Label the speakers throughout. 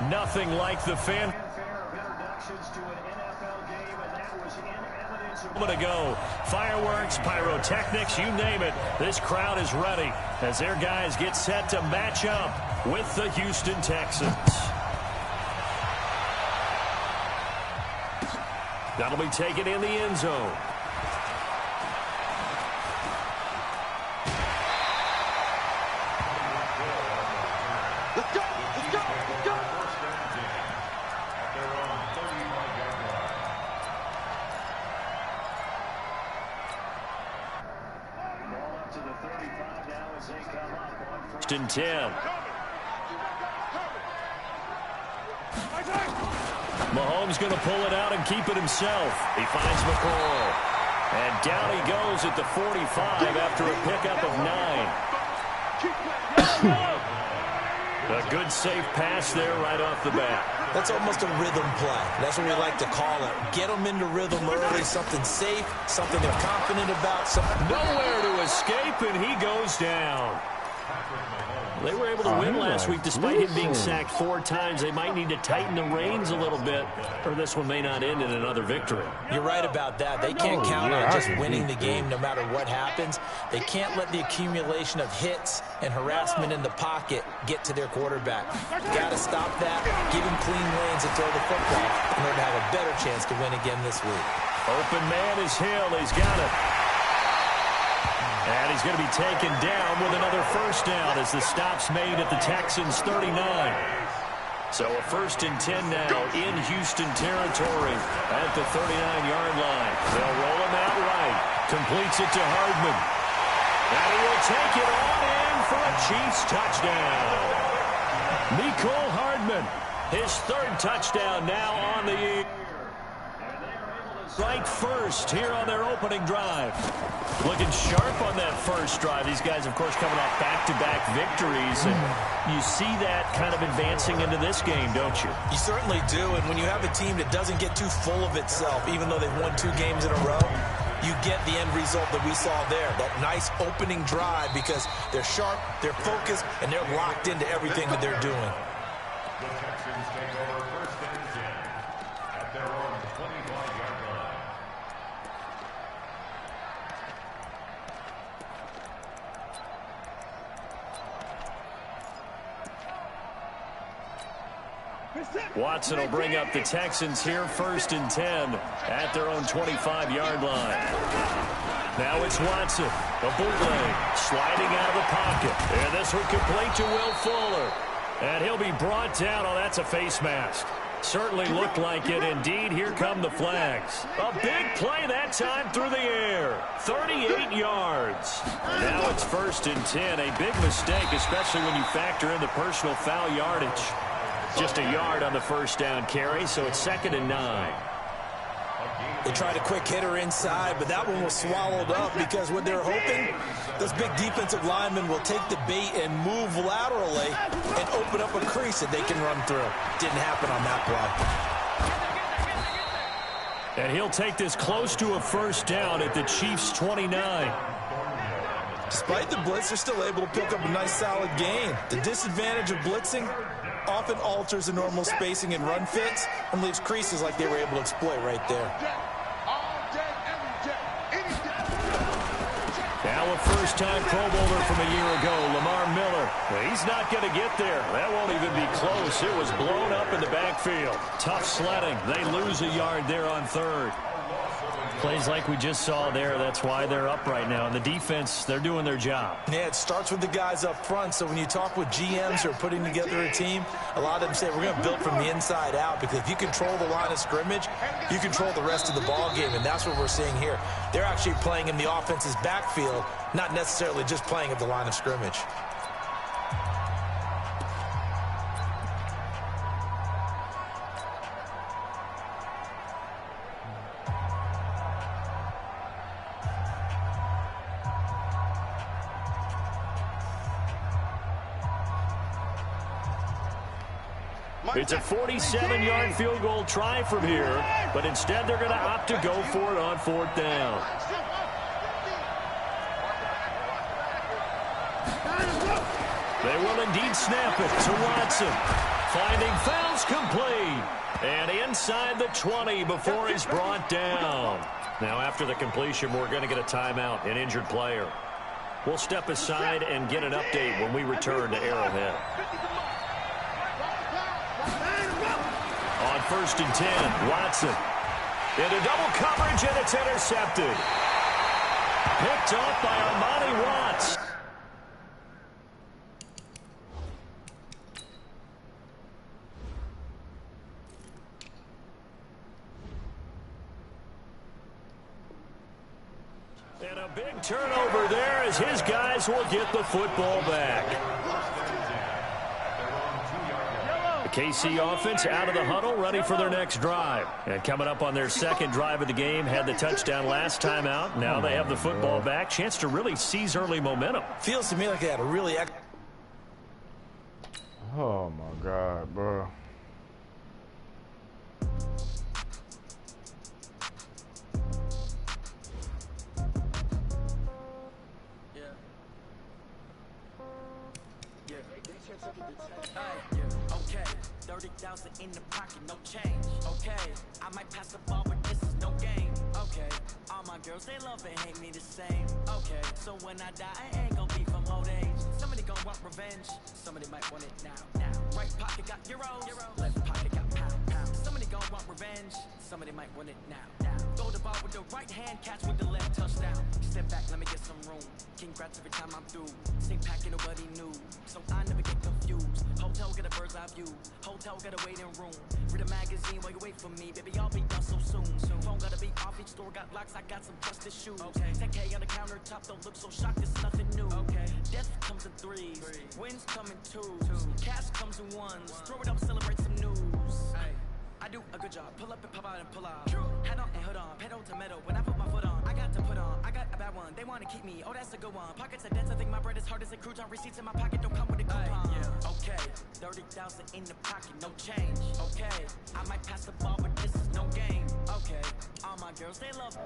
Speaker 1: Nothing like the fan. A moment ago, fireworks, pyrotechnics, you name it. This crowd is ready as their guys get set to match up with the Houston Texans. That'll be taken in the end zone.
Speaker 2: Let's go! Let's go! Let's go!
Speaker 1: In 10. Mahomes going to pull it out and keep it himself. He finds McCall. And down he goes at the 45 after a pickup of 9. A good safe pass there right off the bat.
Speaker 3: That's almost a rhythm play. That's what we like to call it. Get them into rhythm early, something safe, something they're confident about.
Speaker 1: Nowhere to escape, and he goes down. They were able to win last week despite him being sacked 4 times. They might need to tighten the reins a little bit, or this one may not end in another victory.
Speaker 3: You're right about that. They can't count on just winning the game no matter what happens. They can't let the accumulation of hits and harassment in the pocket get to their quarterback. Got to stop that, give him clean lanes and throw the football in order to have a better chance to win again this week.
Speaker 1: Open man is Hill. He's got it. And he's going to be taken down with another first down as the stop's made at the Texans' 39. So a 1st and 10 now in Houston territory at the 39-yard line. They'll roll him out right. Completes it to Hardman. And he will take it on in for a Chiefs touchdown. Mecole Hardman, his 3rd touchdown now on the year. Right first here on their opening drive. Looking sharp on that first drive. These guys, of course, coming off back-to-back victories. And you see that kind of advancing into this game, don't you?
Speaker 3: You certainly do. And when you have a team that doesn't get too full of itself, even though they've won 2 games in a row, you get the end result that we saw there. That nice opening drive because they're sharp, they're focused, and they're locked into everything that they're doing.
Speaker 4: The Texans take over 1st and 10 at their own 25-yard line.
Speaker 1: Watson will bring up the Texans here 1st and 10 at their own 25-yard line. Now it's Watson. A bootleg sliding out of the pocket. And this one complete to Will Fuller. And he'll be brought down. Oh, that's a face mask. Certainly looked like it. Indeed, here come the flags. A big play that time through the air. 38 yards. Now it's 1st and 10. A big mistake, especially when you factor in the personal foul yardage. Just a yard on the first down carry, so it's 2nd and 9.
Speaker 3: They tried a quick hitter inside, but that one was swallowed up because what they're hoping, those big defensive linemen will take the bait and move laterally and open up a crease that they can run through. Didn't happen on that play.
Speaker 1: And he'll take this close to a first down at the Chiefs' 29.
Speaker 3: Despite the blitz, they're still able to pick up a nice solid gain. The disadvantage of blitzing often alters the normal spacing and run fits and leaves creases like they were able to exploit right there.
Speaker 1: Now a first-time Pro Bowler from a year ago, Lamar Miller. Well, he's not going to get there. That won't even be close. It was blown up in the backfield. Tough sledding. They lose a yard there on 3rd. Plays like we just saw there, that's why they're up right now. And the defense, they're doing their job.
Speaker 3: Yeah, it starts with the guys up front. So when you talk with GMs who are putting together a team, a lot of them say, we're going to build from the inside out. Because if you control the line of scrimmage, you control the rest of the ball game. And that's what we're seeing here. They're actually playing in the offense's backfield, not necessarily just playing at the line of scrimmage.
Speaker 1: It's a 47-yard field goal try from here, but instead they're going to opt to go for it on 4th down. They will indeed snap it to Watson. Finding fouls complete. And inside the 20 before he's brought down. Now after the completion, we're going to get a timeout, an injured player. We'll step aside and get an update when we return to Arrowhead. On 1st and 10, Watson. Into double coverage, and it's intercepted. Picked off by Armani Watts. And a big turnover there as his guys will get the football back. The KC offense out of the huddle, ready for their next drive. And coming up on their second drive of the game, had the touchdown last time out. Now they have the football back. Chance to really seize early momentum.
Speaker 3: Feels to me like they had a really...
Speaker 5: Oh, my God, bro.
Speaker 6: Okay, 30,000 in the pocket, no change. Okay, I might pass the ball, but this is no game. Okay, all my girls, they love and hate me the same. Okay, so when I die, I ain't gonna be from old age. Somebody gonna want revenge, somebody might want it now. Right pocket got euros, left pocket got pound. Somebody gonna want revenge, somebody might want it now. Throw the ball with the right hand, catch with the left, touchdown. Step back, let me get some room. Congrats every time I'm through. Same packet, nobody knew, so I never get confused. Hotel get a bird's eye view. Hotel got a waiting room. Read a magazine while you wait for me, baby. I'll be done so soon. Phone gotta be off. Each store got locks. I got some trusted shoes. Okay. 10K on the countertop. Don't look so shocked. It's nothing new. Okay. Death comes in threes. Wins come in twos. Cash comes in ones. Throw it up, celebrate some news. I do a good job. Pull up and pop out and pull out. Head on and hood on. Pedal to metal. When I put my foot on, I got to put on. I got a bad one. They want to keep me. Oh, that's a good one. Pockets are dense. I think my bread is hard as a crouton. Receipts in my pocket don't come with a coupon. Okay. 30,000 in the pocket. No change. Okay. I might pass the ball, but this is no game. Okay. All my girls, they love me.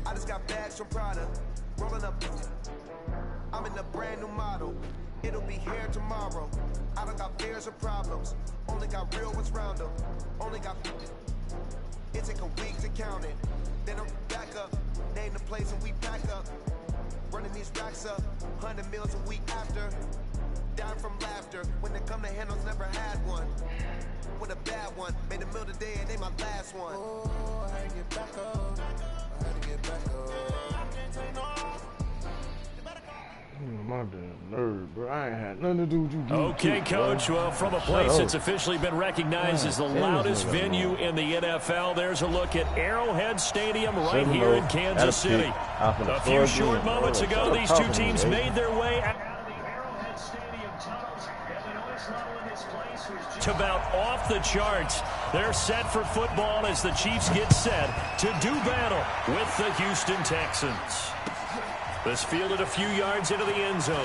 Speaker 7: I just got bags from Prada, rolling up. I'm in a brand new model. It'll be here tomorrow. I don't got fears or problems. Only got real ones round them. Only got. It take a week to count it. Then I'm back up. Name the place and we pack up. Running these racks up. 100 meals a week after. dying from laughter. When they come to handles, never had one. With a bad one, made a meal today and they my last one. Oh, I had to get back up. I had to get back up.
Speaker 5: My damn nerve, bro. I ain't had nothing to do with you.
Speaker 1: Okay, Coach. Well, from a place that's officially been recognized as the loudest venue in the NFL, there's a look at Arrowhead Stadium right here in Kansas City. A few short moments ago, these two teams made their way out of the Arrowhead Stadium tunnels, and the noise level in this place was just about off the charts. They're set for football as the Chiefs get set to do battle with the Houston Texans. This fielded a few yards into the end zone.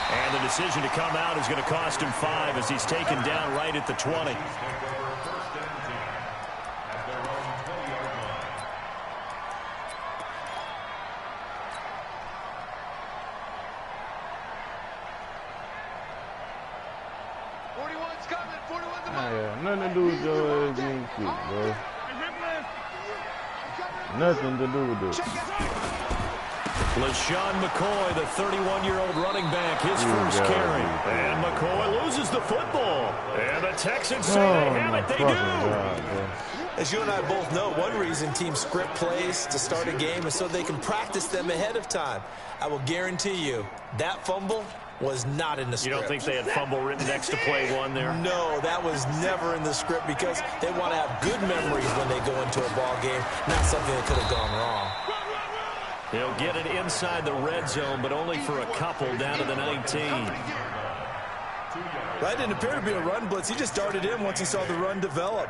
Speaker 1: And the decision to come out is going to cost him 5 as he's taken down right at the 20.
Speaker 5: Nothing to do with your ass getting kicked, bro. Nothing to do with this.
Speaker 1: LaShawn McCoy, the 31-year-old running back, his first carry. And McCoy loses the football. And the Texans say they have it. They do.
Speaker 5: God,
Speaker 3: as you and I both know, one reason teams script plays to start a game is so they can practice them ahead of time. I will guarantee you that fumble was not in the script.
Speaker 1: You don't think they had fumble written next to play one there?
Speaker 3: No, that was never in the script because they want to have good memories when they go into a ball game, not something that could have gone wrong.
Speaker 1: They'll get it inside the red zone, but only for a couple down to the 19.
Speaker 3: That didn't appear to be a run blitz. He just darted in once he saw the run develop.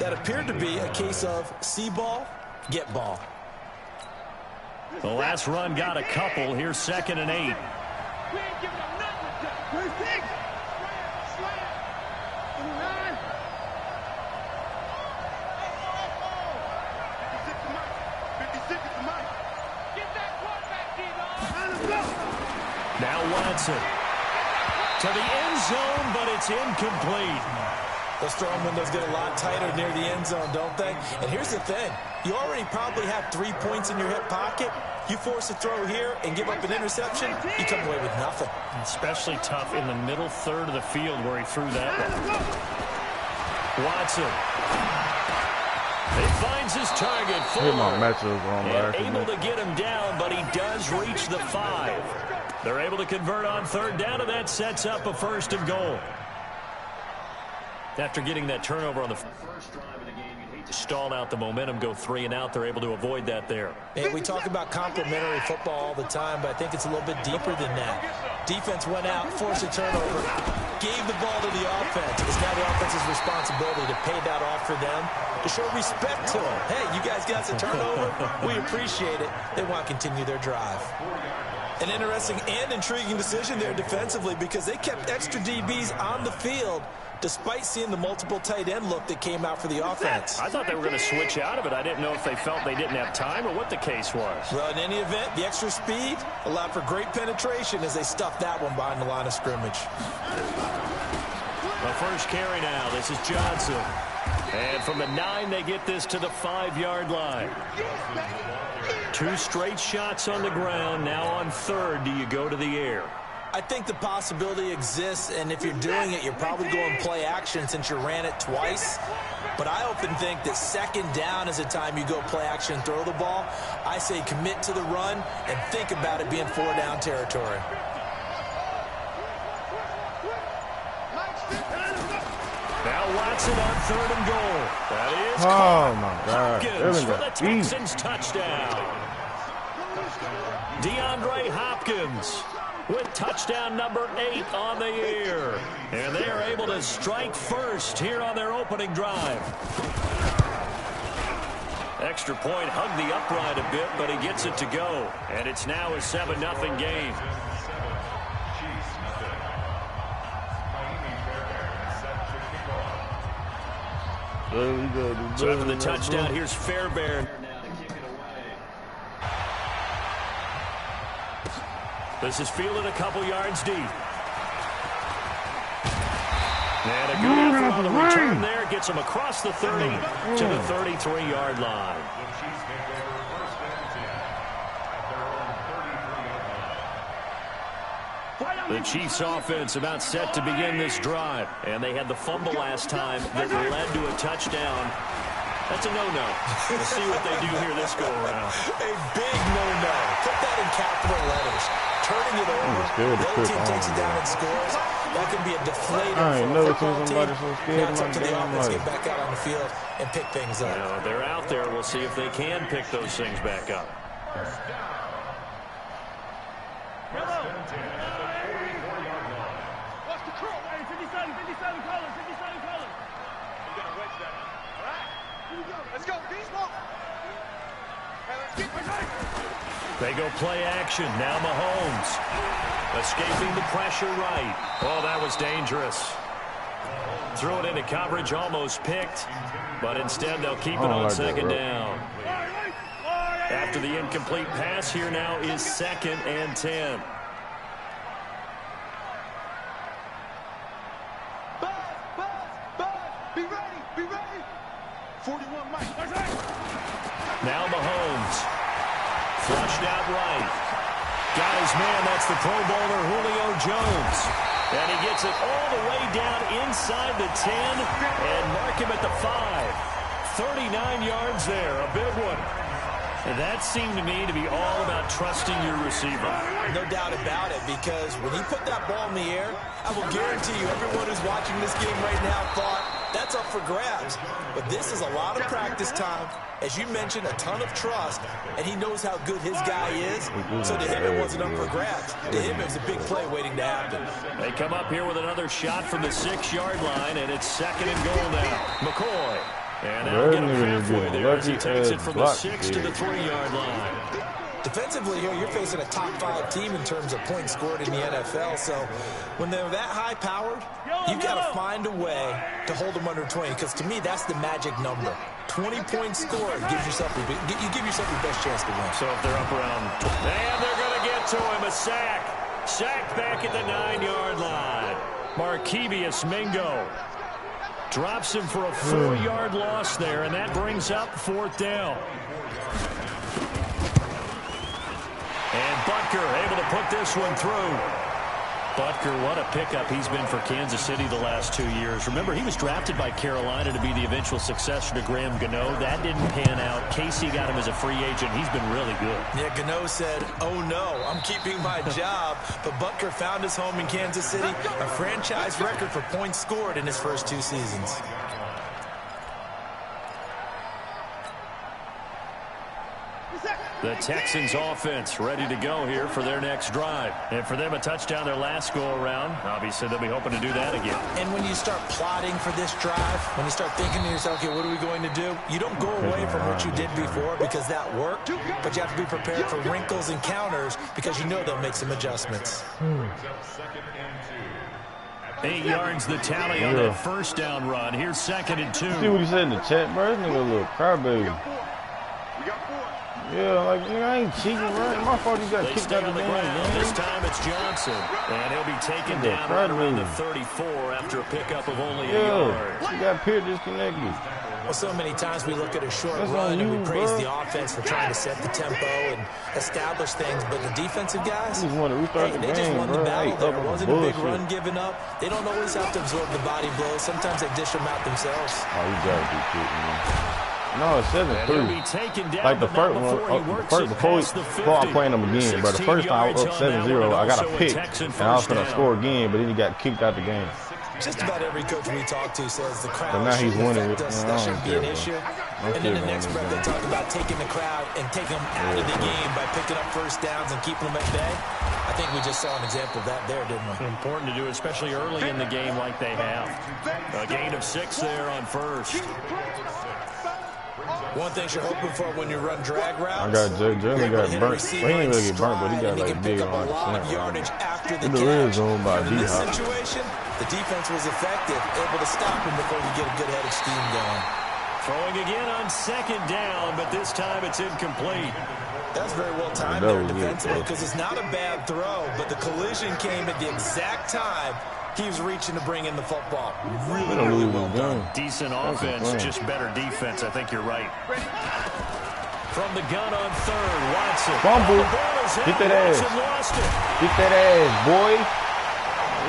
Speaker 3: That appeared to be a case of see ball, get ball.
Speaker 1: The last run got a couple. Here's 2nd and 8.
Speaker 2: We ain't giving them nothing with that. Where's Big? Slam. 9. 56 is the mic. Get that quarterback, D-Line.
Speaker 1: Now Watson to the end zone, but it's incomplete.
Speaker 3: Those throwing windows get a lot tighter near the end zone, don't they? And here's the thing. You already probably have 3 points in your hip pocket. You force a throw here and give up an interception, you come away with nothing.
Speaker 1: Especially tough in the middle third of the field where he threw that one. Watson. He finds his target. And able to get him down, but he does reach the 5. They're able to convert on 3rd down, and that sets up a 1st and goal. After getting that turnover on the first drive of the game, you'd hate to stall out the momentum, go 3 and out. They're able to avoid that there.
Speaker 3: Man, we talk about complementary football all the time, but I think it's a little bit deeper than that. Defense went out, forced a turnover, gave the ball to the offense. It's now the offense's responsibility to pay that off for them, to show respect to them. Hey, you guys got us a turnover. We appreciate it. They want to continue their drive. An interesting and intriguing decision there defensively because they kept extra DBs on the field despite seeing the multiple tight end look that came out for the offense.
Speaker 1: I thought they were going to switch out of it. I didn't know if they felt they didn't have time or what the case was.
Speaker 3: Well, in any event, the extra speed allowed for great penetration as they stuffed that one behind the line of scrimmage.
Speaker 1: The first carry now. This is Johnson. And from the 9, they get this to the 5-yard line. 2 straight shots on the ground. Now on 3rd, do you go to the air?
Speaker 3: I think the possibility exists, and if you're doing it, you're probably going play action since you ran it twice. But I often think that 2nd down is the time you go play action and throw the ball. I say commit to the run and think about it being 4-down territory.
Speaker 1: Now Watson on 3rd and goal. That is
Speaker 5: my God.
Speaker 1: Hopkins for the Texans touchdown. DeAndre Hopkins with touchdown number 8 on the year. And they are able to strike first here on their opening drive. Extra point hugged the upright a bit, but he gets it to go. And it's now a 7-0 game. So after the touchdown, here's Fairbairn. This is fielded a couple yards deep. And a good effort on the return there. Gets him across the 30 to the 33-yard line. The Chiefs offense about set to begin this drive. And they had the fumble last time that led to a touchdown. That's a no-no. We'll see what they do here this go-around.
Speaker 3: A big no-no. Put that in capital letters. Turning it over. The other team takes it down and scores. That can be a deflator for a football team. Now it's up to the offense to get back out on the field and pick things up.
Speaker 1: You know, they're out there. We'll see if they can pick those things back up.
Speaker 2: Watch the curl. 57 colors. 57 colors. You got to wedge that. All right? Here we go. Let's go. Beast mode. Hey, let's get
Speaker 1: They go play action. Now Mahomes. Escaping the pressure right. Oh, that was dangerous. Threw it into coverage, almost picked. But instead, they'll keep it on second down. After the incomplete pass, here now is 2nd and 10.
Speaker 2: Be ready. 41 Mike.
Speaker 1: Now Mahomes. Flushed out right. Got his man. That's the Pro Bowler Julio Jones. And he gets it all the way down inside the 10 and mark him at the 5. 39 yards there. A big one. And that seemed to me to be all about trusting your receiver.
Speaker 3: No doubt about it, because when he put that ball in the air, I will guarantee you everyone who's watching this game right now thought that's up for grabs. But this is a lot of practice time. As you mentioned, a ton of trust, and he knows how good his guy is. So to him, it wasn't up for grabs. To him, it was a big play waiting to happen.
Speaker 1: They come up here with another shot from the 6-yard line, and it's 2nd and goal now. McCoy. And that'll get him halfway there as he takes it from the 6 to the 3-yard line.
Speaker 3: Defensively here, you're facing a top 5 team in terms of points scored in the NFL. So when they're that high-powered, you got to find a way to hold them under 20. Because to me, that's the magic number. 20 points scored gives yourself you give yourself your best chance to win.
Speaker 1: So if they're up around, and they're going to get to him, a sack. Sacked back at the 9-yard line. Markevius Mingo drops him for a 4-yard loss there, and that brings up 4th down. And Butker able to put this one through. Butker, what a pickup he's been for Kansas City the last 2 years. Remember, he was drafted by Carolina to be the eventual successor to Graham Gano. That didn't pan out. Casey got him as a free agent. He's been really good.
Speaker 3: Yeah, Gano said, oh no, I'm keeping my job. But Butker found his home in Kansas City, a franchise record for points scored in his first 2 seasons.
Speaker 1: The Texans offense ready to go here for their next drive. And for them, a touchdown their last go-around. Obviously, they'll be hoping to do that again.
Speaker 3: And when you start plotting for this drive, when you start thinking to yourself, okay, what are we going to do? You don't go away from what you did before because that worked, but you have to be prepared for wrinkles and counters because you know they'll make some adjustments.
Speaker 1: 8 yards the tally on that first down run. Here's 2nd and 2.
Speaker 5: See what he said in the chat, bro? This nigga a little crybaby. Yeah, like, nigga, I ain't cheating, right? My fault you got kicked out of the game, man.
Speaker 1: This time it's Johnson. And he'll be taken down right around the 34 after a pickup of only a yard.
Speaker 5: You got peer disconnected.
Speaker 3: Well, so many times we look at a short run and we praise the offense for trying to set the tempo and establish things, but the defensive guys,
Speaker 5: they just won
Speaker 3: the battle there. It wasn't a big run given up. They don't always have to absorb the body blows. Sometimes they dish them out themselves.
Speaker 5: Oh, you gotta be kidding me. No, it's 7-3. Like the first one, before I playing him again, but the first time I was up 7-0, I got a pick, and I was going to score again, but then he got kicked out the game.
Speaker 3: Just about every coach we talk to says the crowd
Speaker 5: but now he's winning with,
Speaker 3: that shouldn't be an issue. And then the next breath they talk about taking the crowd and taking them out of the game by picking up first downs and keeping them at bay. I think we just saw an example of that there, didn't we?
Speaker 1: Important to do, especially early in the game like they have. A gain of 6 there on first.
Speaker 3: One thing you're hoping for when you run drag routes.
Speaker 5: I got Jalen got burnt. Well, he didn't really get burnt, but he got like big on the snap.
Speaker 3: Yardage after the
Speaker 5: red zone by
Speaker 3: in this situation, the defense was effective, able to stop him before he get a good head of steam going.
Speaker 1: Throwing again on 2nd down, but this time it's incomplete.
Speaker 3: That's very well timed there defensively because it's not a bad throw, but the collision came at the exact time he was reaching to bring in the football. Really well done.
Speaker 1: Decent offense, just better defense. I think you're right. From the gun on 3rd, Watson.
Speaker 5: Fumble. Get that ass. Get that ass, boy.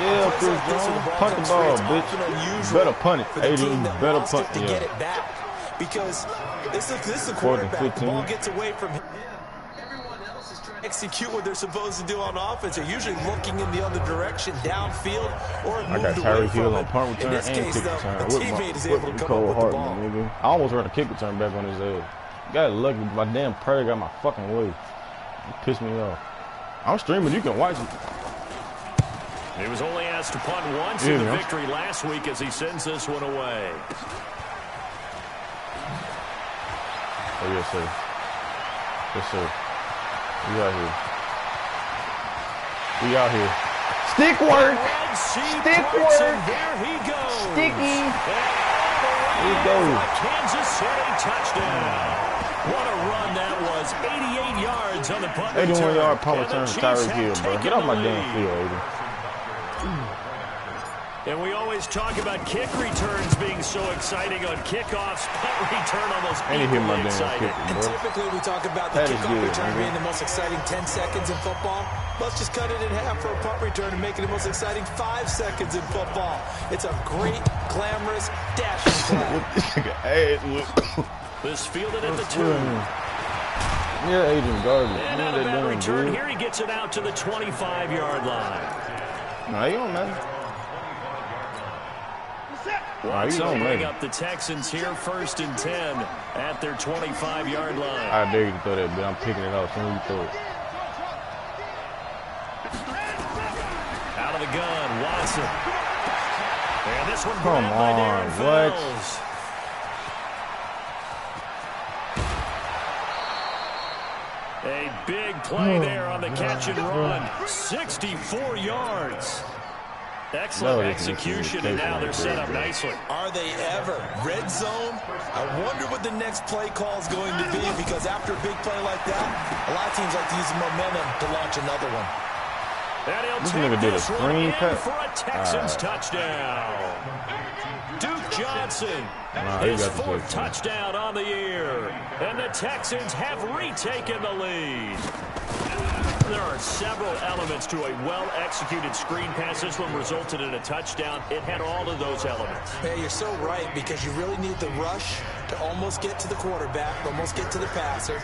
Speaker 5: Yeah, Chris Jones. Punt the ball, bitch. Better punt it. Adrian, better punt it.
Speaker 3: To get it back. Because this is a quarterback. The ball gets away from him. Execute what they're supposed to do on offense. They're usually looking in the other direction, downfield, or
Speaker 5: I got Tyreek Hill on punt return and kick return.
Speaker 3: The teammate is able to come up with the ball.
Speaker 5: Nigga. I almost ran a kick return back on his ass. Got lucky. My damn prayer got my fucking way. It pissed me off. I'm streaming. You can watch it.
Speaker 1: He was only asked to punt once in the victory last week as he sends this one away.
Speaker 5: Oh, yes, sir. Yes, sir. We out here. We out here. Stick work. Stick work.
Speaker 1: There he goes.
Speaker 5: Sticky.
Speaker 1: There he goes. Kansas City touchdown. What a run that was. 88 yards on the punt return.
Speaker 5: 81-yard punt return to Tyreek Hill, bro. Get off my damn field, Aiden.
Speaker 1: And we always talk about kick returns being so exciting on kickoffs. Punt return almost equally exciting.
Speaker 3: And typically we talk about the kickoff return being the most exciting 10 seconds in football. Let's just cut it in half for a punt return and make it the most exciting 5 seconds in football. It's a great, glamorous, dashing play.
Speaker 1: This fielded at the 2.
Speaker 5: Yeah, Adrian garbage.
Speaker 1: And out of that return, here he gets it out to the 25-yard line.
Speaker 5: Nah, you don't matter.
Speaker 1: Watson bring up the Texans here 1st and 10 at their 25-yard line.
Speaker 5: I dare you to throw that, but I'm picking it off as soon as you throw it.
Speaker 1: Out of the gun, Watson. And this one
Speaker 5: come on, what?
Speaker 1: A big play there on the catch and run. 64 yards. Excellent execution, and now they're set up nicely.
Speaker 3: Are they ever? Red zone? I wonder what the next play call is going to be, because after a big play like that, a lot of teams like to use the momentum to launch another one.
Speaker 1: And he'll take this one in for a Texans touchdown. Duke Johnson, his 4th touchdown on the year. And the Texans have retaken the lead. There are several elements to a well-executed screen pass. This one resulted in a touchdown. It had all of those elements.
Speaker 3: Yeah, you're so right, because you really need the rush to almost get to the quarterback, almost get to the passer.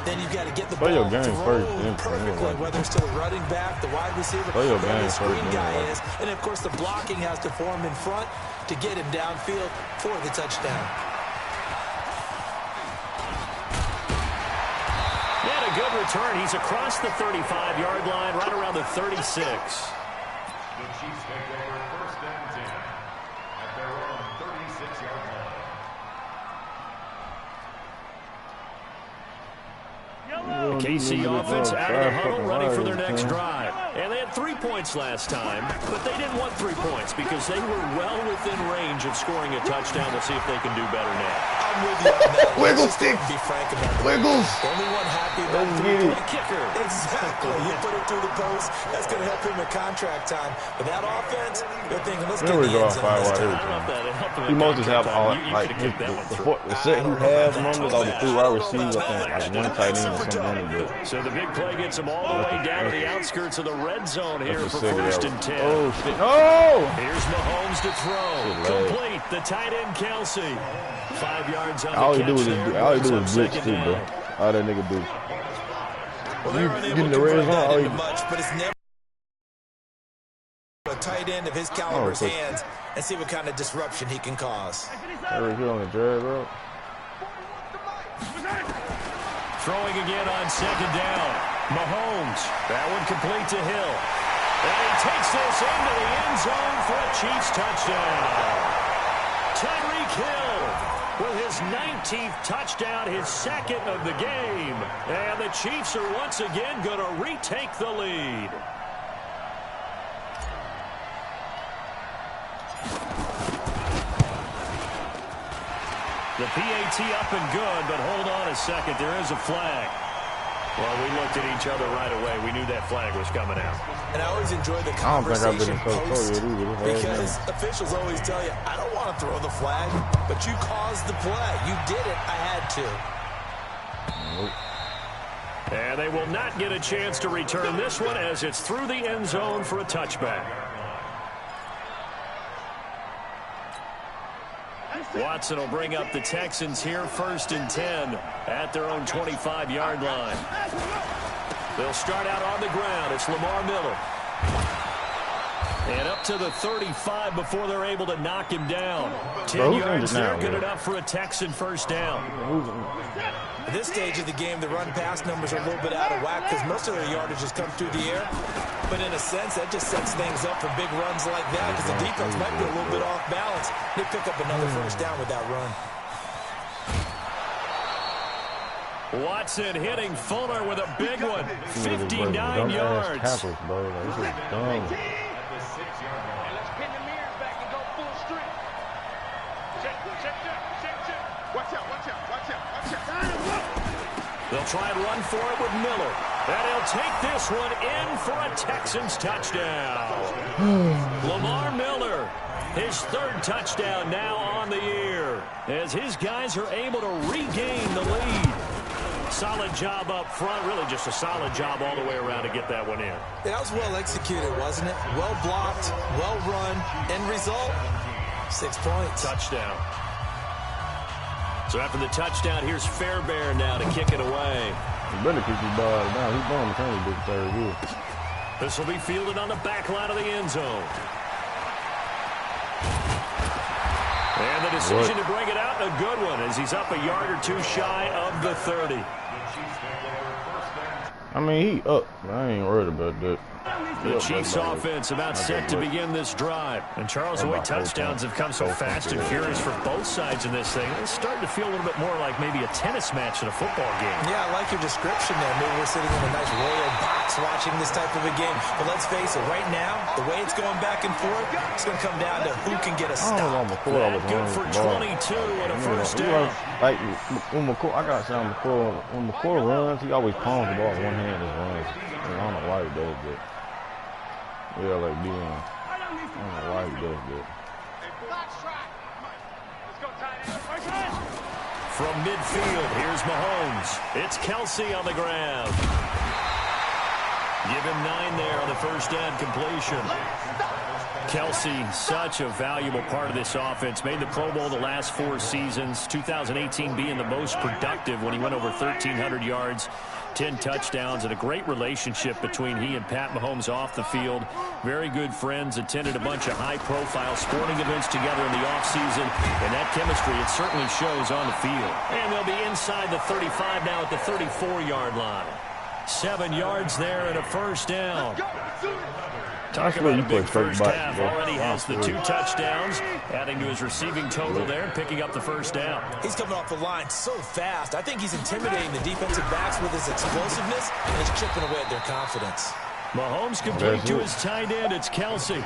Speaker 3: Then you've got to get the ball thrown perfectly, whether it's to the running back, the wide receiver, whoever the screen guy is. And, of course, the blocking has to form in front to get him downfield for the touchdown.
Speaker 1: Good return. He's across the 35-yard line, right around the 36.
Speaker 4: The Chiefs take over 1st and 10 at their own 36-yard line.
Speaker 1: KC offense out of the huddle, ready for their next drive. And they had 3 points last time, but they didn't want 3 points because they were well within range of scoring a touchdown. We'll see if they can do better now.
Speaker 3: I'm with you on that.
Speaker 5: Wiggle stick.
Speaker 3: Be frank about it.
Speaker 5: Wiggles.
Speaker 3: Only one happy about the kicker. Exactly. You put it through the post. That's going to help him in contract time. But that offense, they're thinking, let's get the end zone this time.
Speaker 5: He mostly have all, like, the set he has normally, all the 3 wide receivers, I think, like 1 tight end or something running good.
Speaker 1: So the big play gets him all the way down to the outskirts of the red zone here for 1st and 10.
Speaker 5: Oh, shit. Oh!
Speaker 1: Here's Mahomes to throw. Complete. The tight end, Kelsey. 5 yards on the catch.
Speaker 5: All he do is blitz too, bro. All that nigga do.
Speaker 3: Well, you getting the red zone, but it's never a tight end of his caliber's hands, and see what kind of disruption he can cause.
Speaker 5: Tyreek Hill on the drag route.
Speaker 1: Throwing again on 2nd down. Mahomes. That one complete to Hill. And he takes this into the end zone for a Chiefs touchdown. Tyreek Hill with his 19th touchdown, his 2nd of the game. And the Chiefs are once again going to retake the lead. The PAT up and good, but hold on a second. There is a flag. Well, we looked at each other right away. We knew that flag was coming out.
Speaker 3: And I always enjoy the conversation post, because officials always tell you, I don't want to throw the flag, but you caused the play. You did it. I had to.
Speaker 1: And they will not get a chance to return this one as it's through the end zone for a touchback. Watson will bring up the Texans here 1st and 10 at their own 25-yard line. They'll start out on the ground. It's Lamar Miller. And up to the 35 before they're able to knock him down. 10 yards there, good enough for a Texan first down.
Speaker 3: At this stage of the game, the run-pass numbers are a little bit out of whack because most of their yardage has come through the air. But in a sense, that just sets things up for big runs like that because the defense might be a little bit off balance. They pick up another first down with that run.
Speaker 1: Watson hitting Fuller with a big one. 59 yards.
Speaker 2: Let's pin the mirrors back and go full strength. Check. Watch out.
Speaker 1: They'll try and run for it with Miller. And he'll take this one in for a Texans touchdown. Lamar Miller, his 3rd touchdown now on the year, as his guys are able to regain the lead. Solid job up front, really just a solid job all the way around to get that one in.
Speaker 3: That was well executed, wasn't it? Well blocked, well run. End result, 6 points.
Speaker 1: Touchdown. So after the touchdown, here's Fairbairn now to kick it away.
Speaker 5: He better kick his ball down. He's going to turn the big third wheel.
Speaker 1: This will be fielded on the back line of the end zone. And the decision to bring it out, a good one, as he's up a yard or 2 shy of the 30.
Speaker 5: I mean, he up. I ain't worried about that.
Speaker 1: The Chiefs offense about set to begin this drive. And Charles, the way touchdowns have come so fast and furious for both sides in this thing, it's starting to feel a little bit more like maybe a tennis match in a football game.
Speaker 3: Yeah, I like your description there. Maybe we're sitting in a nice royal box watching this type of a game. But let's face it, right now, the way it's going back and forth, it's going to come down to who can get a stop.
Speaker 1: Good for 22 and a first down.
Speaker 5: Like, when McCoy, I got to say on McCoy, when McCoy runs, he always palms the ball with one hand and runs. I don't know why he does that. Yeah, like Dion. I don't know why he does that.
Speaker 1: From midfield, here's Mahomes. It's Kelsey on the ground. Give him 9 there on the first down completion. Kelsey, such a valuable part of this offense. Made the Pro Bowl the last 4 seasons. 2018 being the most productive when he went over 1,300 yards. 10 touchdowns, and a great relationship between he and Pat Mahomes off the field. Very good friends, attended a bunch of high-profile sporting events together in the offseason, and that chemistry, it certainly shows on the field. And they'll be inside the 35 now at the 34-yard line. 7 yards there and a first down. Talk about a big first half. Already has the 2 touchdowns, adding to his receiving total there, picking up the first down.
Speaker 3: He's coming off the line so fast. I think he's intimidating the defensive backs with his explosiveness, and he's chipping away at their confidence.
Speaker 1: Mahomes complete to his tight end. It's Kelsey.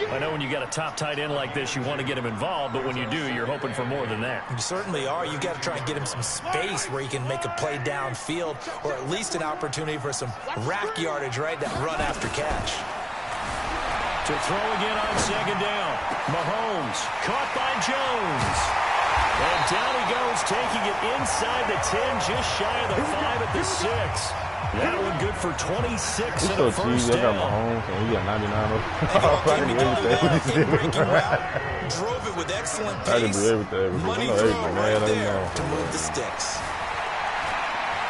Speaker 1: I know when you got a top tight end like this, you want to get him involved, but when you do, you're hoping for more than that.
Speaker 3: You certainly are. You've got to try and get him some space where he can make a play downfield, or at least an opportunity for some rack yardage, right? That run after catch.
Speaker 1: To throw again on second down. Mahomes caught by Jones. And down he goes, taking it inside the 10, just shy of the 5 at the 6. That one good for 26 and a first down.
Speaker 5: I got Mahomes, and he got 99 of
Speaker 3: Drove it with excellent pace. Money throw right there to move the sticks.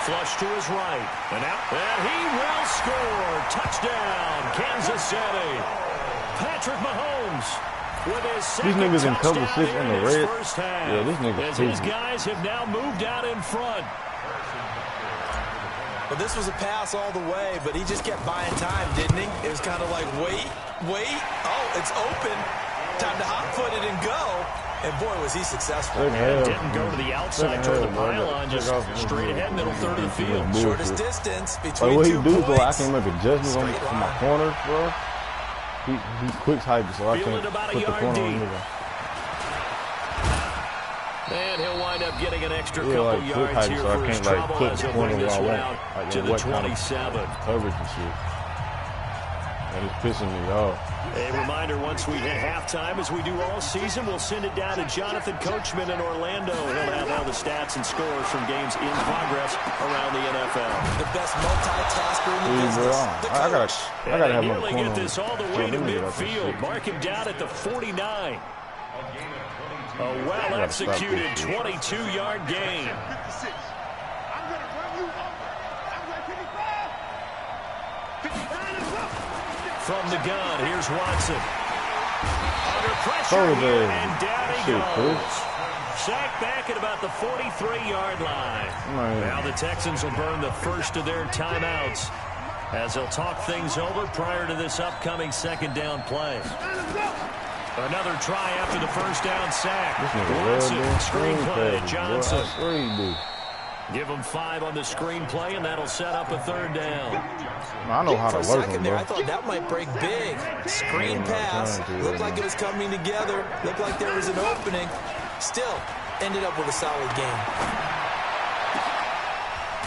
Speaker 1: Flush to his right. And out. And he will score. Touchdown, Kansas City. Patrick Mahomes with his second
Speaker 5: these niggas in cover 6 in the red.
Speaker 1: Yeah,
Speaker 5: this nigga's
Speaker 1: his guys have now moved out in front.
Speaker 3: Well, this was a pass all the way, but he just kept buying time, didn't he? It was kind of like, wait. Oh, it's open. Time to hot-foot it and go. And, boy, was he successful.
Speaker 1: Didn't go to the outside toward the pylon, just straight ahead, middle third of the field.
Speaker 3: Shortest distance between
Speaker 5: what
Speaker 3: 2
Speaker 5: he do,
Speaker 3: points.
Speaker 5: so I can make adjustments on my corners, bro. He's quick hype, so I can't put the corner on him.
Speaker 1: And he'll wind up getting an extra couple yards here
Speaker 5: so
Speaker 1: for his trouble as he'll bring this one out to the 27.
Speaker 5: Coverage and shit. And it's pissing me off.
Speaker 1: A reminder, once we hit halftime, as we do all season, we'll send it down to Jonathan Coachman in Orlando. He'll have all the stats and scores from games in progress around the NFL.
Speaker 3: The best multitasker in the business.
Speaker 5: I gotta have my corner.
Speaker 1: Get this all the way to midfield. Mark him down at the 49. A well-executed 22-yard gain. From the gun, here's Watson. Under pressure here, and down he goes. Sacked back at about the 43-yard line. Now the Texans will burn the first of their timeouts as they'll talk things over prior to this upcoming second down play. Another try after the first down sack. Watson, screenplay, Johnson. Give them 5 on the screenplay, and that'll set up a third down.
Speaker 5: I know how to work them,
Speaker 3: there, I thought that might break big. Screen pass. Looked like it was coming together. Looked like there was an opening. Still, ended up with a solid game.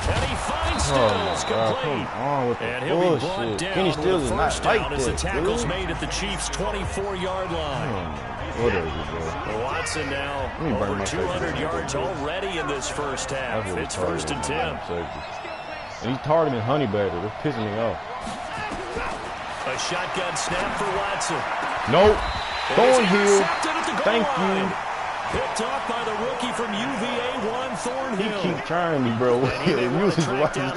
Speaker 1: And he finds Stills complete. And he'll be brought down with a first down as the tackle's made at the Chiefs' 24-yard line. Watson now over 200 yards already in this first half. It's 1st and 10.
Speaker 5: And he's targeting Honey Badger. That's pissing me off.
Speaker 1: A shotgun snap for Watson.
Speaker 5: Nope. Thornhill. Thank you.
Speaker 1: Picked off by the rookie from UVA, Thornhill.
Speaker 5: He keep trying me, bro. Like what he's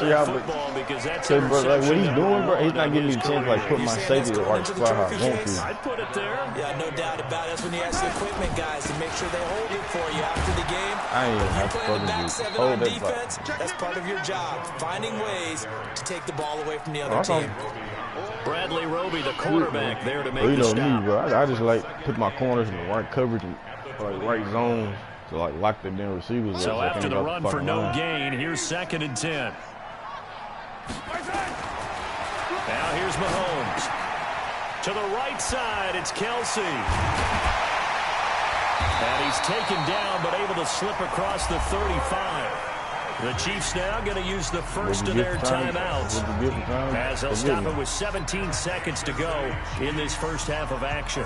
Speaker 5: doing, bro, he's not giving me a chance to like put my safety to right spot how I want to.
Speaker 1: I'd put it there.
Speaker 3: Yeah, no doubt about it. That's when you ask the equipment guys to make sure they hold it for you after the game.
Speaker 5: I ain't have to
Speaker 3: playing the back 7 on defense, that's part of your job. Finding ways to take the ball away from the other team.
Speaker 1: Bradley Roby, the quarterback, there to make the stop.
Speaker 5: Me, bro. I just like put my corners in the right coverage and like right zones to like lock the damn receivers.
Speaker 1: So after the run for no gain, here's 2nd and 10. Now here's Mahomes. To the right side, it's Kelsey. And he's taken down, but able to slip across the 35. The Chiefs now going to use the first of their timeouts as they'll stop it with 17 seconds to go in this first half of action.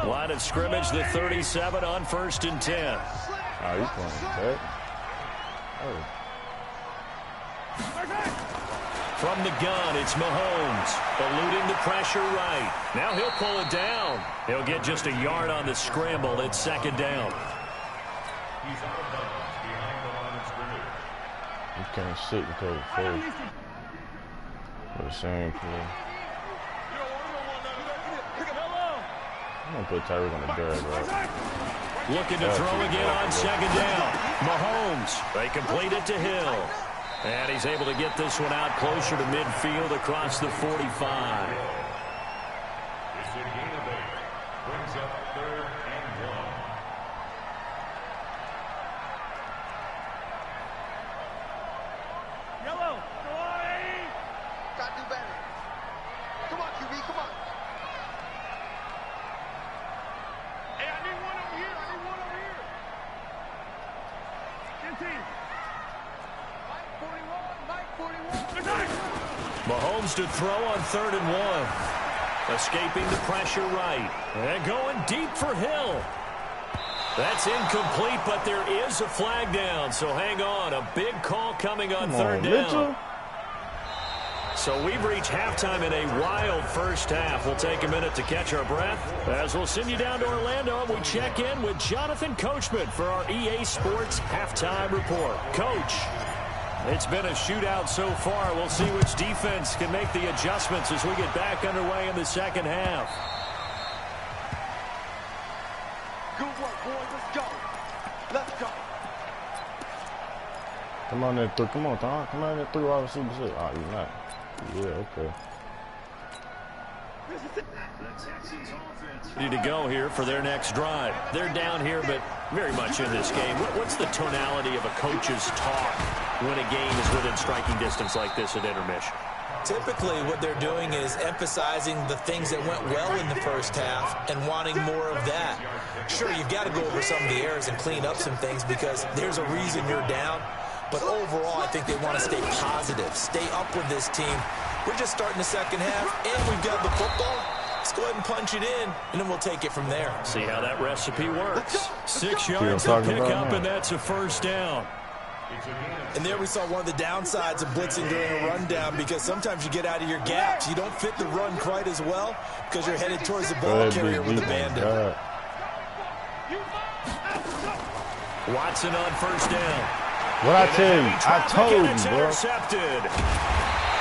Speaker 1: Line of scrimmage, the 37 on 1st and 10.
Speaker 5: Oh, he's playing back.
Speaker 1: From the gun, it's Mahomes, eluding the pressure right. Now he'll pull it down. He'll get just a yard on the scramble. It's 2nd down.
Speaker 4: He's out of bounds behind the line of scrimmage.
Speaker 5: He can't sit because of the face. For the same play. I'm going to put Tyreek on the barrel, bro.
Speaker 1: Looking to throw again on 2nd down. Mahomes, they complete it to Hill. And he's able to get this one out closer to midfield across the 45.
Speaker 4: It's a gain of 8. Brings up 3rd and
Speaker 2: 1. Yellow, go on, Eddie. Got to do better. Come on, QB, come on. Hey, I need one over here. 15. Mike 41.
Speaker 1: Mahomes to throw on 3rd and 1. Escaping the pressure right. And going deep for Hill. That's incomplete, but there is a flag down. So hang on. A big call coming on 3rd down.
Speaker 5: Mitchell.
Speaker 1: So we've reached halftime in a wild first half. We'll take a minute to catch our breath as we'll send you down to Orlando and we check in with Jonathan Coachman for our EA Sports Halftime Report. Coach, it's been a shootout so far. We'll see which defense can make the adjustments as we get back underway in the second half.
Speaker 2: Good work, boys. Let's go. Let's go.
Speaker 5: Come on there, come on, Tom. Come on there, 3 wide receivers. Oh, you're not. Yeah, okay.
Speaker 1: Ready to go here for their next drive. They're down here, but very much in this game. What's the tonality of a coach's talk when a game is within striking distance like this at intermission?
Speaker 3: Typically, what they're doing is emphasizing the things that went well in the first half and wanting more of that. Sure, you've got to go over some of the errors and clean up some things because there's a reason you're down. But overall, I think they want to stay positive, stay up with this team. We're just starting the second half, and we've got the football. Let's go ahead and punch it in, and then we'll take it from there.
Speaker 1: See how that recipe works. 6 yards to pick up, and that's a first down.
Speaker 3: And there we saw one of the downsides of blitzing during a rundown, because sometimes you get out of your gaps. You don't fit the run quite as well because you're headed towards the ball carrier with a bandit.
Speaker 1: Watson on first down.
Speaker 5: What I tell you? I told you, bro.
Speaker 1: Intercepted.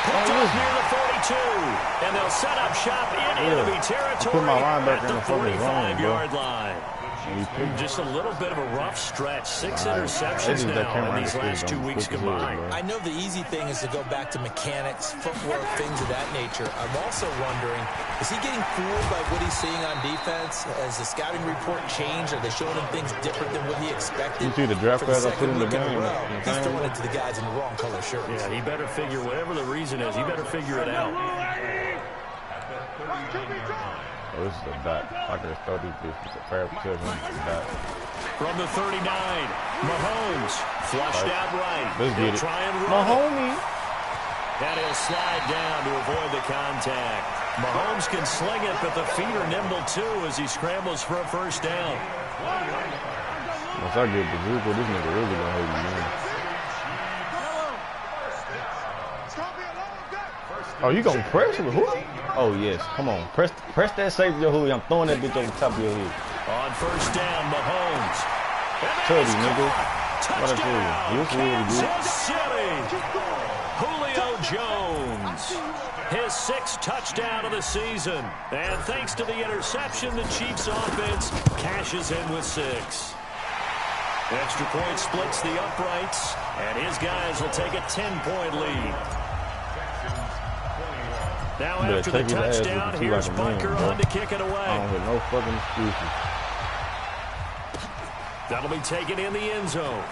Speaker 1: Picked up near the 42, and they'll set up shop in enemy territory at the 45-yard line. Just a little bit of a rough stretch. 6 interceptions now in these last 2 weeks combined.
Speaker 3: I know the easy thing is to go back to mechanics, footwork, things of that nature. I'm also wondering, is he getting fooled by what he's seeing on defense? Has the scouting report changed? Are they showing him things different than what he expected?
Speaker 5: You see the draft class I put in the game?
Speaker 3: He's throwing it to the guys in the wrong color shirts.
Speaker 1: Yeah, he better figure, whatever the reason is, he better figure it out.
Speaker 5: Oh, this is a back. I can start this. It's a fair protection. Back.
Speaker 1: From the 39, Mahomes flushed out right.
Speaker 5: Let's get it.
Speaker 1: Try and run
Speaker 5: Mahomie.
Speaker 1: And he'll slide down to avoid the contact. Mahomes can sling it, but the feet are nimble too as he scrambles for a first down.
Speaker 5: Once I get the Zuko, this nigga really gonna hate me, man. Oh, you gonna press with who? Oh yes, come on, press that safety your hoodie. I'm throwing that bitch over the top of your head.
Speaker 1: On first down, Mahomes.
Speaker 5: Tubby, nigga. What I tell you?
Speaker 1: Kansas City. Julio Jones. His 6th touchdown of the season. And thanks to the interception, the Chiefs offense cashes in with 6. Extra point splits the uprights, and his guys will take a 10-point lead. Now after the touchdown, here's Bunker on to kick it away.
Speaker 5: I don't get no fucking excuses.
Speaker 1: That'll be taken in the end zone.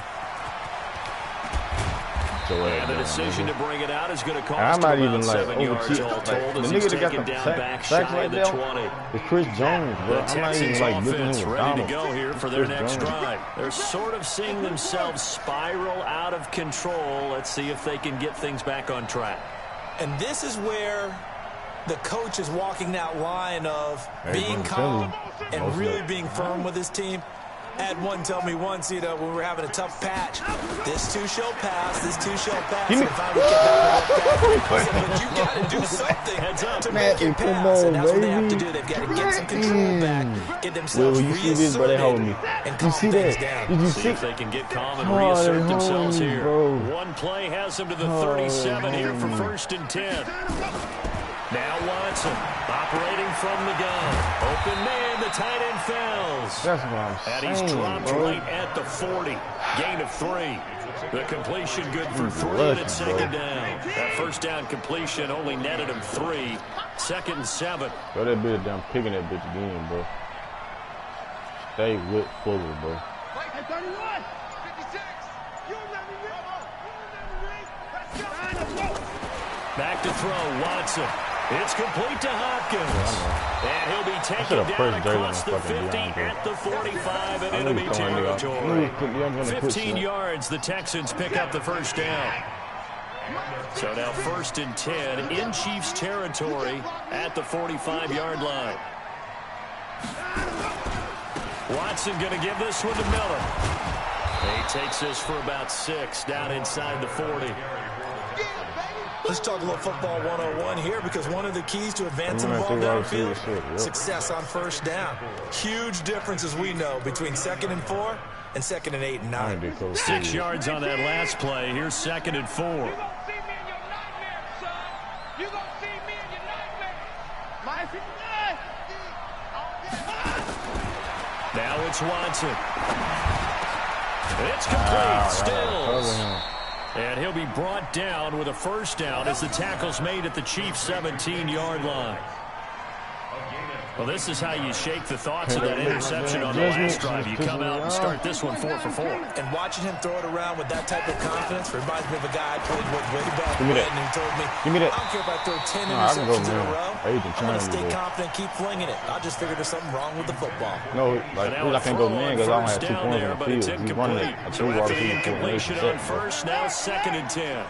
Speaker 1: And the decision to bring it out is going to cost
Speaker 5: I'm not
Speaker 1: about
Speaker 5: even
Speaker 1: 7 yards all told as he's taken down back shy of the 20.
Speaker 5: It's Chris Jones, bro.
Speaker 1: The Texans offense ready to go here for their next drive. They're sort of seeing themselves spiral out of control. Let's see if they can get things back on track.
Speaker 3: And this is where the coach is walking that line of being calm and really being firm with his team. I had one tell me once, you know, when we were having a tough patch, this too shall pass, this too shall pass. And if I would get back, but you got to do something to make it pass. And that's what they have to do. They've got to get some control back, get themselves reasserted, and calm things down.
Speaker 5: Did you
Speaker 1: see if they can get calm and reassert themselves here.
Speaker 5: Bro.
Speaker 1: One play has them to the 37 here for 1st and 10. Now Watson operating from the gun. Open man, the tight end fails.
Speaker 5: That's what I'm saying,
Speaker 1: and he's dropped
Speaker 5: bro.
Speaker 1: right at the 40. Gain of 3. The completion good for 3 and it's 2nd down. That first down completion only netted him 3. 2nd and 7.
Speaker 5: Bro, that bitch down picking that bitch again, bro. Stay with Fuller, bro.
Speaker 2: Hey, 31. 56. You let me read.
Speaker 1: Back to throw, Watson. It's complete to Hopkins. And he'll be taken down across the 50 at the 45 in enemy territory. 15 yards, the Texans pick up the first down. So now 1st and 10 in Chiefs territory at the 45-yard line. Watson going to give this one to Miller. He takes this for about 6 down inside the 40.
Speaker 3: Let's talk a little football 101 here, because one of the keys to advancing the ball downfield, success on first down. Huge difference, as we know, between 2nd and 4 and 2nd and 8 and 9.
Speaker 1: 6 yards on that last play. Here's 2nd and 4.
Speaker 2: You're going to see me in your nightmares, son. You're going to see me in your nightmares.
Speaker 1: Now it's Watson. It's complete. Stills. And he'll be brought down with a first down as the tackle's made at the Chiefs' 17-yard line. Well, this is how you shake the thoughts of that interception on the last drive. You come out and start this one 4 for 4.
Speaker 3: And watching him throw it around with that type of confidence reminds me of a guy I played with way back when, and he told me, I don't care if I throw 10 interceptions in a row. I'm going to stay confident, keep flinging it. I just figured there's something wrong with the football.
Speaker 5: No, like, I can't go man because I don't have 2 points on the field. He's running it.
Speaker 1: So after the incompletion on first, now 2nd and 10.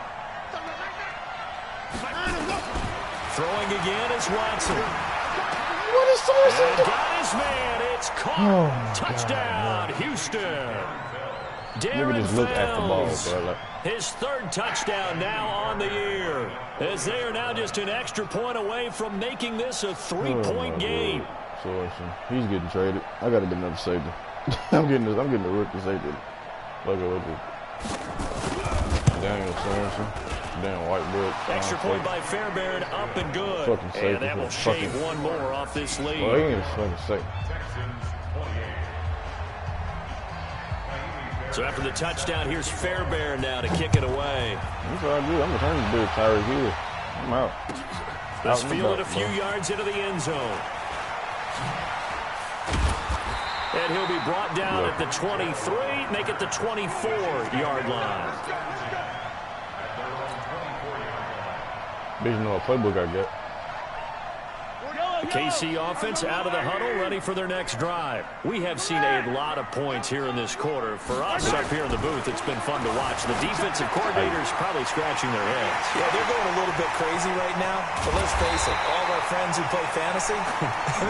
Speaker 1: Throwing again is Watson.
Speaker 5: What is
Speaker 1: and got his man. It's caught. Touchdown, Houston. Darren
Speaker 5: just look at the ball,
Speaker 1: Fells.
Speaker 5: bro. Like,
Speaker 1: His third touchdown now on the year, as they are now just an extra point away from making this a 3-point game.
Speaker 5: So he's getting traded. I gotta get another safety. I'm getting the rookie safety. Look at Daniel Sorensen. Dan Whitebrook.
Speaker 1: Extra point by Fairbairn, up and good. And that will shave one more off this lead.
Speaker 5: Oh, he ain't fucking safe.
Speaker 1: So after the touchdown, here's Fairbairn now to kick it away.
Speaker 5: That's all good. I'm returning to big Tyreek Hill. I'm out.
Speaker 1: This field a few yards into the end zone. And he'll be brought down at the 23, make it the 24-yard line.
Speaker 5: Bitch, know what playbook I got.
Speaker 1: The KC offense out of the huddle, ready for their next drive. We have seen a lot of points here in this quarter. For us up here in the booth, it's been fun to watch. The defensive coordinators probably scratching their heads.
Speaker 3: Yeah, they're going a little bit crazy right now. But let's face it, all of our friends who play fantasy,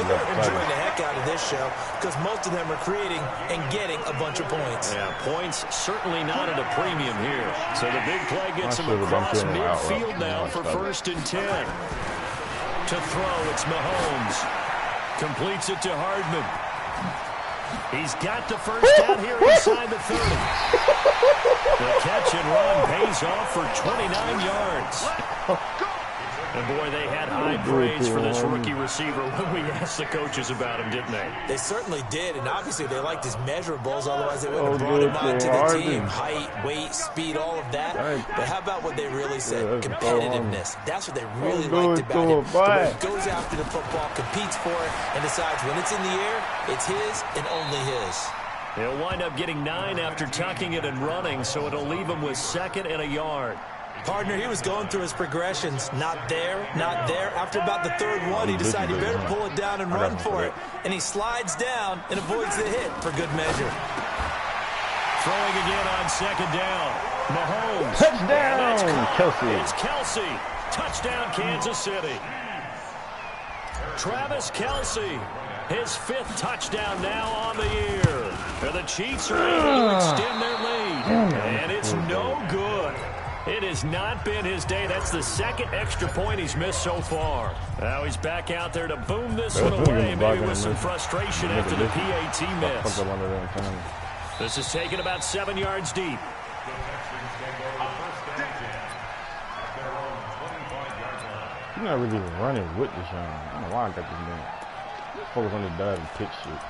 Speaker 3: they're enjoying the heck out of this show because most of them are creating and getting a bunch of points.
Speaker 1: Yeah, points certainly not at a premium here. So the big play gets them across midfield now for 1st and 10. To throw, it's Mahomes. Completes it to Hardman. He's got the first down here inside the 30. The catch and run pays off for 29 yards. And boy, they had high praise for this rookie receiver when we asked the coaches about him, didn't they?
Speaker 3: They certainly did, and obviously they liked his measurables, otherwise they wouldn't have brought him onto the team. Height, weight, speed, all of that. But how about what they really said? Competitiveness. That's what they really liked about him. The way he goes after the football, competes for it, and decides when it's in the air, it's his and only his.
Speaker 1: He'll wind up getting 9 after tucking it and running, so it'll leave him with 2nd and a yard.
Speaker 3: Partner, he was going through his progressions. Not there, not there. After about the 3rd one, he decided he better pull it down and run for it. And he slides down and avoids the hit for good measure.
Speaker 1: Throwing again on 2nd down. Mahomes.
Speaker 5: Touchdown, Kelsey.
Speaker 1: It's Kelsey. Touchdown, Kansas City. Travis Kelsey. His 5th touchdown now on the year. And the Chiefs are able to extend their lead. And it's no good. It has not been his day. That's the 2nd extra point he's missed so far. Now he's back out there to boom this one away, maybe with some frustration after the PAT miss. This is taken about 7 yards deep.
Speaker 5: You're not really even running with this young. I don't know why I got this man. Focus on the dive and pick shit.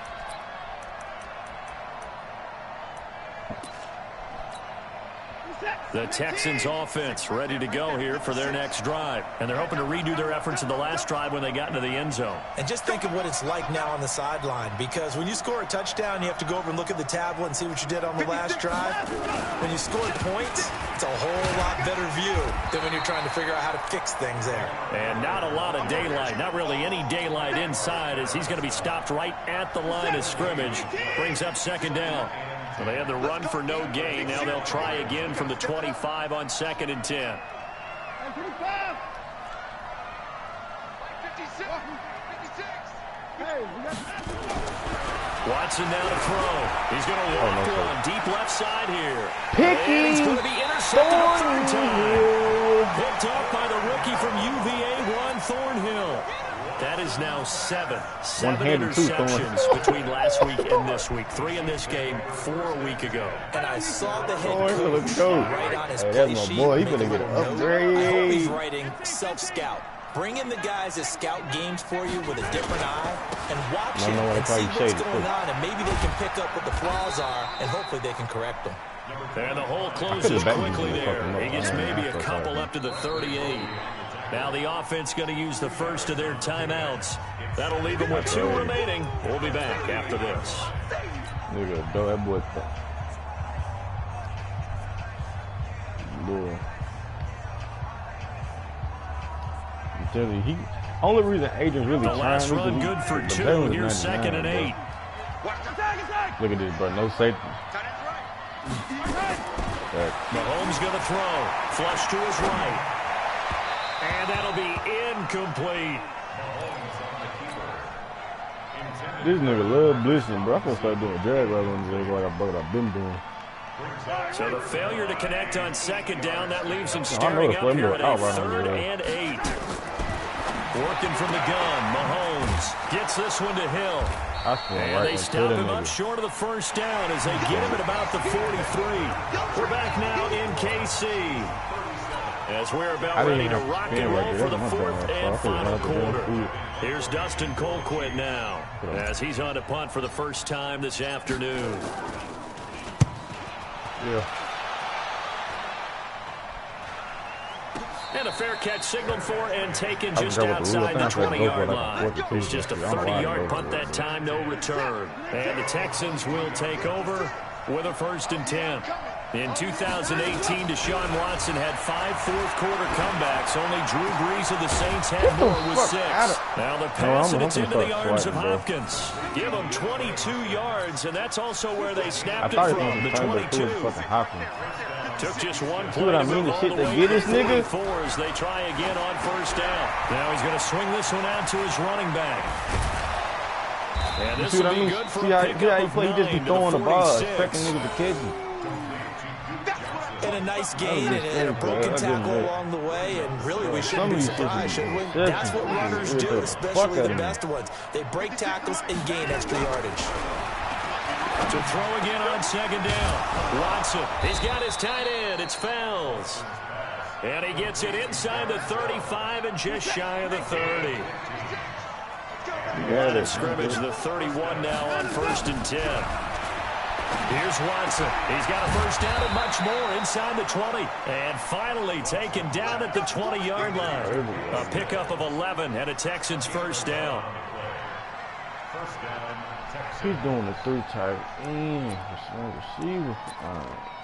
Speaker 1: The Texans offense ready to go here for their next drive. And they're hoping to redo their efforts in the last drive when they got into the end zone.
Speaker 3: And just think of what it's like now on the sideline, because when you score a touchdown, you have to go over and look at the tablet and see what you did on the last drive. When you score points, it's a whole lot better view than when you're trying to figure out how to fix things there.
Speaker 1: And not a lot of daylight, not really any daylight inside, as he's going to be stopped right at the line of scrimmage. Brings up 2nd down. So they had the run for no gain. Now they'll try again from the 25 on 2nd and 10.
Speaker 2: 55. 56. 56. Hey, we got
Speaker 1: Watson now to throw. He's going to walk one deep left side here.
Speaker 5: Picky.
Speaker 1: He's going to be intercepted a 3rd time. Picked off by the rookie from UVA, Juan Thornhill. That is now 7 interceptions between last week and this week. 3 in this game, 4 a week ago.
Speaker 3: And I saw the head coach right on his play
Speaker 5: that's my
Speaker 3: sheet.
Speaker 5: boy. He's going to get an upgrade.
Speaker 3: I hope he's writing self-scout. Bring in the guys that scout games for you with a different eye and watch it and see what's going on, and maybe they can pick up what the flaws are, and hopefully they can correct them.
Speaker 1: And the hole closes quickly there. He gets maybe a couple up to the 38. Now the offense going to use the first of their timeouts. That'll leave them with 2 remaining. We'll be back after this.
Speaker 5: Look at that boy. Boy. I'm telling you, only reason Adrian's really
Speaker 1: the last run good for 2. Here's 2nd and 8.
Speaker 5: Look at this, bro. No safety.
Speaker 1: Mahomes going to throw. Flush to his right. And that'll be incomplete.
Speaker 5: This nigga love blitzing, bro. I'm gonna start doing drag right on this like I've been doing.
Speaker 1: So the failure to connect on second down, that leaves him staring up here at a 3rd and 8. Working from the gun, Mahomes gets this one to Hill. And they stop him up short of the first down as they get him at about the 43. We're back now in KC as we're about ready to rock and roll for the 4th and final quarter. Here's Dustin Colquitt now as he's on to punt for the first time this afternoon. And a fair catch signaled for and taken just outside the 20-yard line. It's just a 30-yard punt that time, no return. And the Texans will take over with a 1st and 10. In 2018, Deshaun Watson had 5 fourth-quarter comebacks. Only Drew Brees of the Saints had more with 6. Now the pass, and it's into the arms of Hopkins. Give him 22 yards, and that's also where they snapped it from, the 22. Took just one play to move all the way to the 44 as they try again on 1st down. Now he's going to swing this one out to his running back. And this will be good for a pickup of 9
Speaker 5: he just be throwing the ball, expecting niggas to catch him.
Speaker 3: And a nice gain and a broken tackle along the way, and really we shouldn't be surprised, should we? That's what runners do, especially the best ones. They break tackles and gain extra yardage.
Speaker 1: To throw again on 2nd down. Watson, he's got his tight end. It's Fells. And he gets it inside the 35 and just shy of the 30. Line of scrimmage, the 31 now on 1st and 10. Here's Watson. He's got a first down and much more inside the 20. And finally taken down at the 20-yard line. A pickup of 11 and a Texans first down.
Speaker 5: He's doing the 3 tight end, receiver.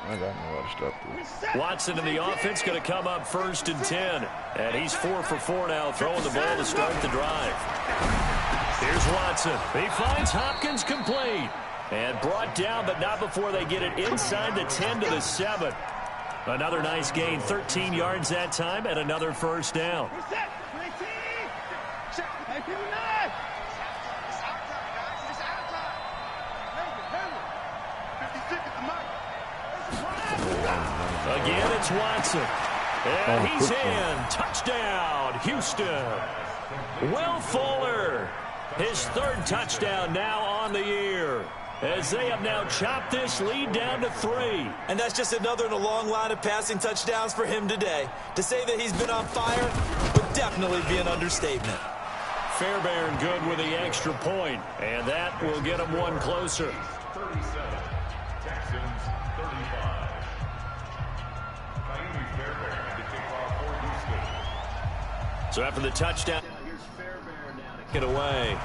Speaker 5: I got no other stuff.
Speaker 1: Watson in the offense going to come up 1st and 10. And he's 4 for 4 now, throwing the ball to start the drive. Here's Watson. He finds Hopkins complete. And brought down, but not before they get it inside the 10 to the 7. Another nice gain, 13 yards that time, and another first down. Again, it's Watson. And he's in. Touchdown, Houston. Will Fuller, his 3rd touchdown now on the year, as they have now chopped this lead down to 3.
Speaker 3: And that's just another in a long line of passing touchdowns for him today. To say that he's been on fire would definitely be an understatement.
Speaker 1: Fairbairn good with the extra point, and that will get him one closer.
Speaker 4: 37, Texans 35.
Speaker 1: So after the touchdown, here's Fairbairn down to get away.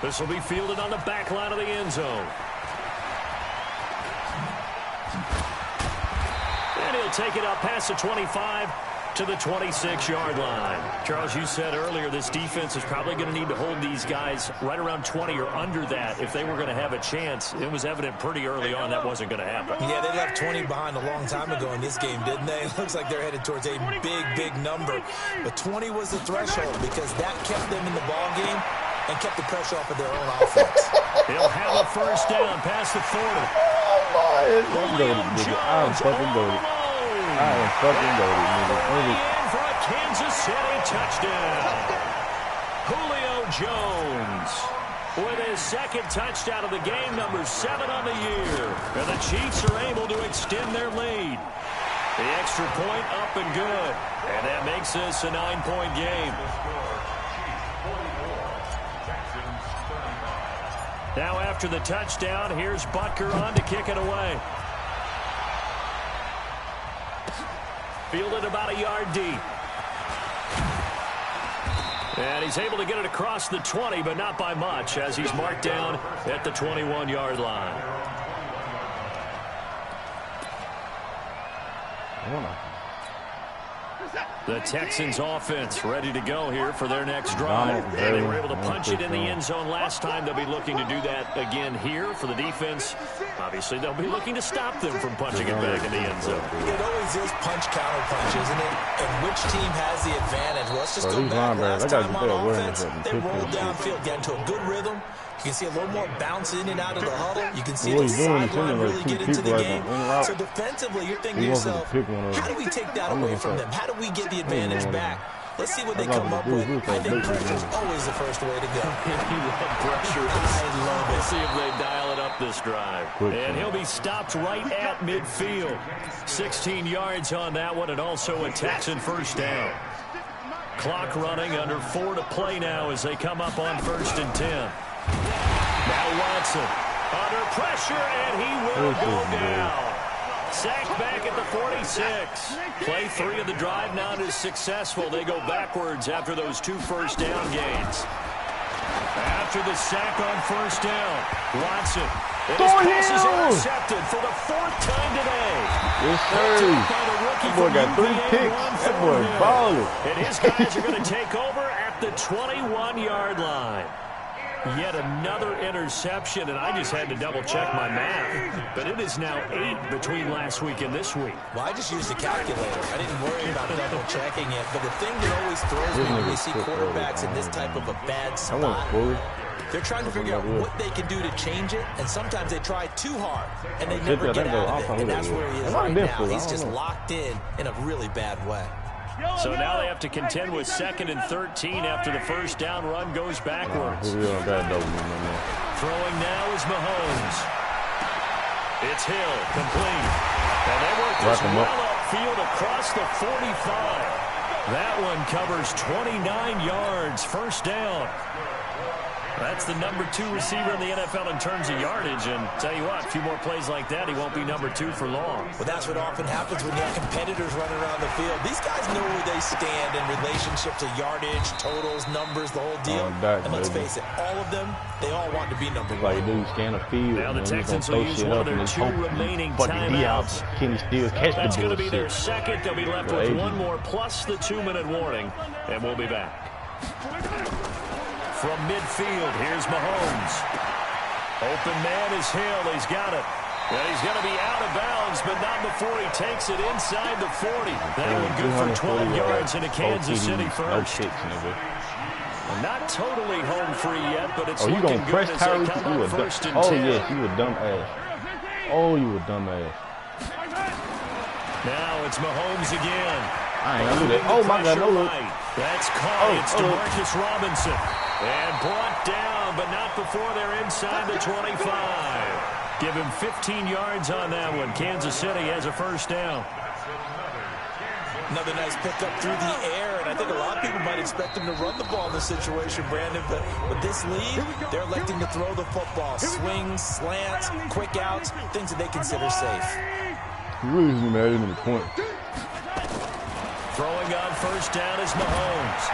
Speaker 1: This will be fielded on the back line of the end zone. And he'll take it up past the 25 to the 26-yard line. Charles, you said earlier this defense is probably going to need to hold these guys right around 20 or under that if they were going to have a chance. It was evident pretty early on that wasn't going to happen.
Speaker 3: Yeah, they left 20 behind a long time ago in this game, didn't they? It looks like they're headed towards a big number. But 20 was the threshold because that kept them in the ball game and kept the pressure off of their own offense.
Speaker 1: He'll have a first down past the 40.
Speaker 5: I'm fucking goated. I am fucking goated, nigga.
Speaker 1: In for a Kansas City touchdown. Julio Jones with his 2nd touchdown of the game, number 7 on the year. And the Chiefs are able to extend their lead. The extra point up and good. And that makes this a 9-point game. Now after the touchdown, here's Butker on to kick it away. Fielded about a yard deep. And he's able to get it across the 20, but not by much, as he's marked down at the 21-yard line. The Texans offense ready to go here for their next drive. And they were able to punch it in the end zone last time. They'll be looking to do that again here for the defense. Obviously, they'll be looking to stop them from punching it back in the end zone.
Speaker 3: It always is punch, counter punch, isn't it? And which team has the advantage? Well, let's just go back. Last time on offense, they rolled downfield, get into a good rhythm. You can see a little more bounce in and out of the huddle. You can see the sideline really get into the game. So defensively, you're thinking to yourself, how do we take that away from them? How do we get the advantage back? Let's see what they come up with. I think pressure is always the first way to go.
Speaker 1: You love pressure.
Speaker 3: I love it.
Speaker 1: Let's see if they dial it up this drive. And he'll be stopped right at midfield. 16 yards on that one, and also a Texan first down. Clock running, under 4 to play now as they come up on 1st and 10. Now Watson under pressure, and he will go down. Sacked back at the 46. Play 3 of the drive not as successful. They go backwards after those 2 first down gains. After the sack on 1st down, Watson. And his pass is intercepted for the 4th time today.
Speaker 5: Yes, sir. That boy got 3 picks. That boy balling.
Speaker 1: And his guys are going to take over at the 21-yard line. Yet another interception, and I just had to double-check my math. But it is now 8 between last week and this week.
Speaker 3: Well, I just used the calculator. I didn't worry about double-checking it. But the thing that always throws me when we see quarterbacks in this type of a bad spot, they're trying to figure out what they can do to change it, and sometimes they try too hard, and they never get out of it. And that's where he is right now. He's just locked in a really bad way.
Speaker 1: So now they have to contend with 2nd and 13 after the first down run goes backwards. Throwing now is Mahomes. It's Hill, complete. And they work this well upfield across the 45. That one covers 29 yards, first down. That's the number 2 receiver in the NFL in terms of yardage. And tell you what, a few more plays like that, he won't be number 2 for long.
Speaker 3: Well, that's what often happens when you have competitors running around the field. These guys know where they stand in relationship to yardage, totals, numbers, the whole deal. And let's face it, all of them, they all want to be number 1.
Speaker 5: Like, dude, scan the field.
Speaker 1: Now the Texans will use one of their 2 remaining timeouts.
Speaker 5: Can he still catch
Speaker 1: That's
Speaker 5: the
Speaker 1: going to be their second. They'll be left with 1 more plus the 2-minute warning. And we'll be back. From midfield, here's Mahomes. Open man is Hill. He's got it. And he's going to be out of bounds, but not before he takes it inside the 40. That one good for 12 yards into Kansas City first. Not totally home free yet, but it's looking good as they come up 1st and 10.
Speaker 5: Oh, yes, you a dumb ass. Oh, you a dumb ass.
Speaker 1: Now it's Mahomes again.
Speaker 5: I ain't gonna do that. Oh, my God, no look.
Speaker 1: That's caught. It's DeMarcus Robinson. And brought down, but not before they're inside the 25. Give him 15 yards on that one. Kansas City has a first down.
Speaker 3: Another nice pickup through the air, and I think a lot of people might expect him to run the ball in this situation, Brandon, but with this lead, they're electing to throw the football. Swings, slants, quick outs, things that they consider safe.
Speaker 5: He really isn't mad at the point.
Speaker 1: Throwing on first down is Mahomes.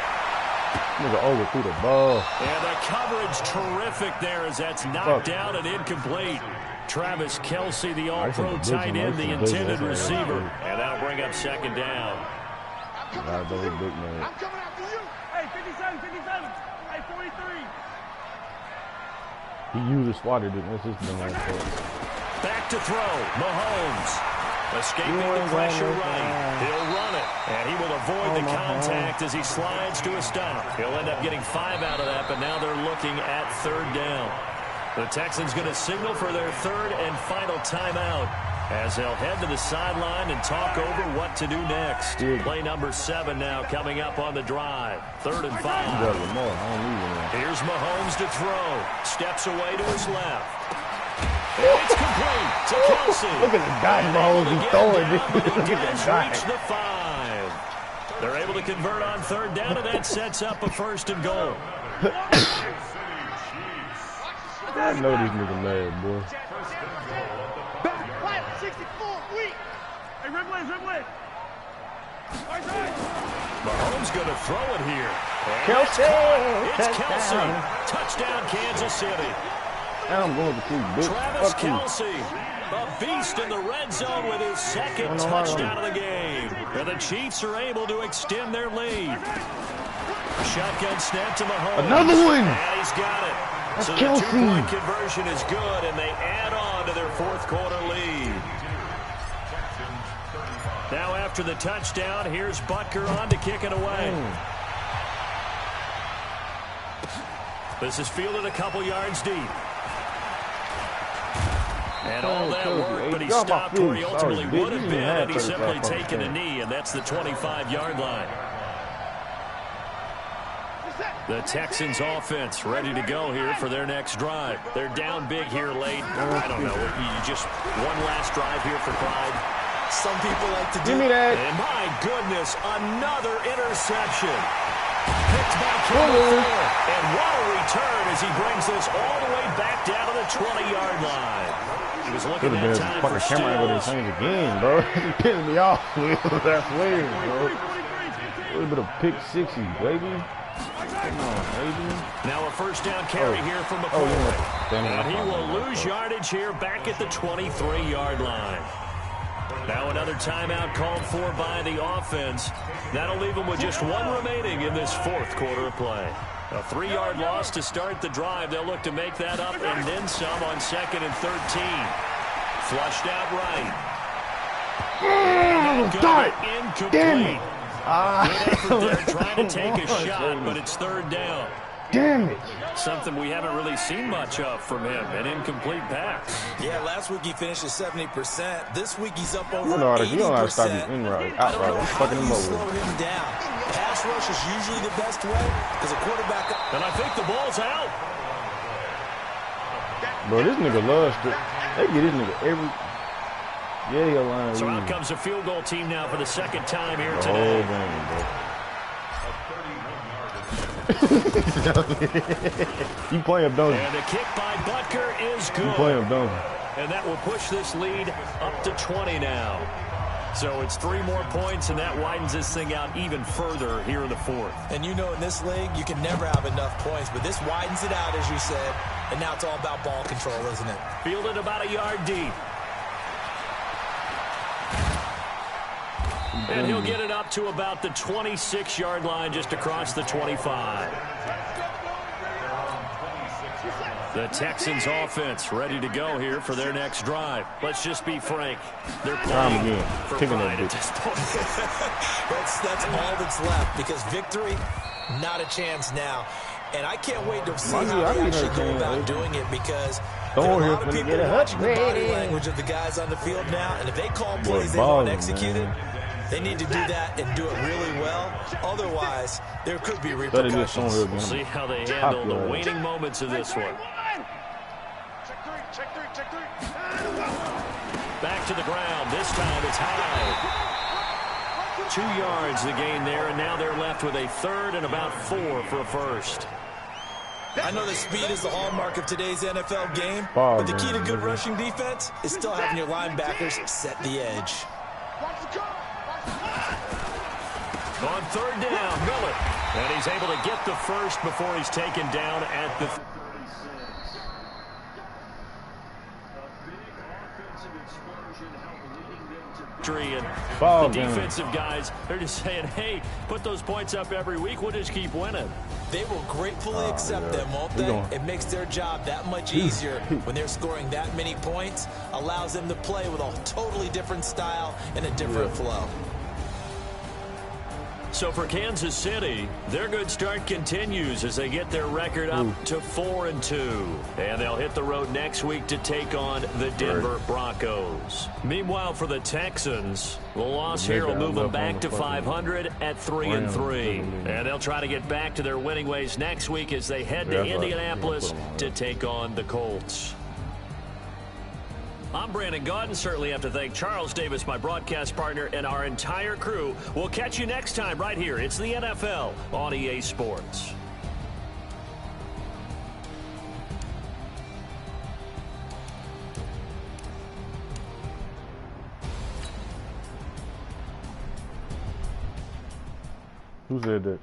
Speaker 5: Nigga overthrew the ball.
Speaker 1: And the coverage terrific there as that's knocked down and incomplete. Travis Kelce, the all-pro tight end, the intended receiver. And that'll bring up 2nd down.
Speaker 2: I'm coming after you. Hey, 57, 57. Hey, 43.
Speaker 5: He used his spotter, dude. That's just been
Speaker 1: Back to throw. Mahomes. Escaping the pressure right. He'll run it, and he will avoid the contact as he slides to a stop. He'll end up getting 5 out of that, but now they're looking at 3rd down. The Texans going to signal for their 3rd and final timeout as they'll head to the sideline and talk over what to do next. Play number 7 now coming up on the drive. 3rd and 5. Here's Mahomes to throw. Steps away to his left. It's complete to Kelce.
Speaker 5: Look at the guy Mahomes he's throwing.
Speaker 1: Look at that reach the 5. They're able to convert on 3rd down, and that sets up a 1st and goal.
Speaker 5: I know this nigga mad, boy.
Speaker 2: 64, weak. Hey, Ridley.
Speaker 1: Mahomes going to throw it here.
Speaker 5: Kelce.
Speaker 1: It's Kelce. Touchdown, Kansas City.
Speaker 5: I'm going to see
Speaker 1: Travis Kelce, a beast in the red zone with his 2nd touchdown of the game. And the Chiefs are able to extend their lead. Shotgun snap to Mahomes.
Speaker 5: Another one.
Speaker 1: And he's got it.
Speaker 5: That's
Speaker 1: so
Speaker 5: Kelce.
Speaker 1: The 2-point conversion is good, and they add on to their 4th quarter lead. Now after the touchdown, here's Butker on to kick it away. This is fielded a couple yards deep. And all that work, but he stopped where he ultimately would have been, and he's simply taken a knee, and that's the 25-yard line. The Texans offense ready to go here for their next drive. They're down big here late. I don't know. You just one last drive here for pride.
Speaker 3: Some people like to do.
Speaker 5: Give me that.
Speaker 1: And my goodness, another interception. Picked by Kimball. And what a return as he brings this all the way back down to the 20-yard line. He was looking at time for
Speaker 5: camera angle to change again, bro. He's pissing me off with that flair, bro. A little bit of pick 60, baby. Come on, baby.
Speaker 1: Now a first down carry here from McCoy. And he will lose yardage here back at the 23-yard line. Now another timeout called for by the offense. That'll leave them with just one remaining in this fourth quarter of play. A 3-yard loss to start the drive. They'll look to make that up and then some on 2nd and 13. Flushed out right. Incomplete.
Speaker 5: Damn it.
Speaker 1: Good effort there trying to take a shot, but it's 3rd down.
Speaker 5: Damn it.
Speaker 1: Something we haven't really seen much of from him, an incomplete pass.
Speaker 3: Yeah, last week he finished at 70%. This week he's up over 80%.
Speaker 5: You don't have to stop his in-route. Out-route. Fucking him over.
Speaker 3: Slow him down. Pass rush is usually the best way because a quarterback.
Speaker 1: And I think the ball's out.
Speaker 5: Bro, this nigga loves to. They get this nigga every. Yeah, he aligned.
Speaker 1: So out comes a field goal team now for the 2nd time here
Speaker 5: the
Speaker 1: today.
Speaker 5: Whole game, bro. You play him, don't you?
Speaker 1: And the kick by Butker is good.
Speaker 5: You play him, don't you?
Speaker 1: And that will push this lead up to 20 now. So it's 3 more points, and that widens this thing out even further here in the 4th.
Speaker 3: And you know in this league, you can never have enough points, but this widens it out, as you said. And now it's all about ball control, isn't it?
Speaker 1: Fielded about a yard deep. And he'll get it up to about the 26-yard line just across the 25. The Texans offense ready to go here for their next drive. Let's just be frank. They're playing for pride at this point.
Speaker 3: that's all that's left because victory, not a chance now. And I can't wait to see how they actually go about doing it because there are a lot of people watching the body language of the guys on the field now. And if they call plays they want executed, they need to do that and do it really well. Otherwise, there could be repercussions.
Speaker 1: We'll see how they handle the waning moments of this one. Back to the ground. This time it's high. 2 yards the gain there, and now they're left with a 3rd and about 4 for a first.
Speaker 3: I know that speed is the hallmark of today's NFL game, but the key to good rushing defense is still having your linebackers set the edge.
Speaker 1: On 3rd down, Miller. And he's able to get the first before he's taken down at the... And the defensive guys, they're just saying, hey, put those points up every week. We'll just keep winning.
Speaker 3: They will gratefully accept them, won't they? It makes their job that much easier when they're scoring that many points. Allows them to play with a totally different style and a different flow.
Speaker 1: So for Kansas City, their good start continues as they get their record up to 4-2. And they'll hit the road next week to take on the Denver Broncos. Meanwhile, for the Texans, the loss here will move them back to 500 at 3-3. And they'll try to get back to their winning ways next week as they head to Indianapolis to take on the Colts. I'm Brandon Gaudin. Certainly have to thank Charles Davis, my broadcast partner, and our entire crew. We'll catch you next time right here. It's the NFL on EA Sports.
Speaker 5: Who said that?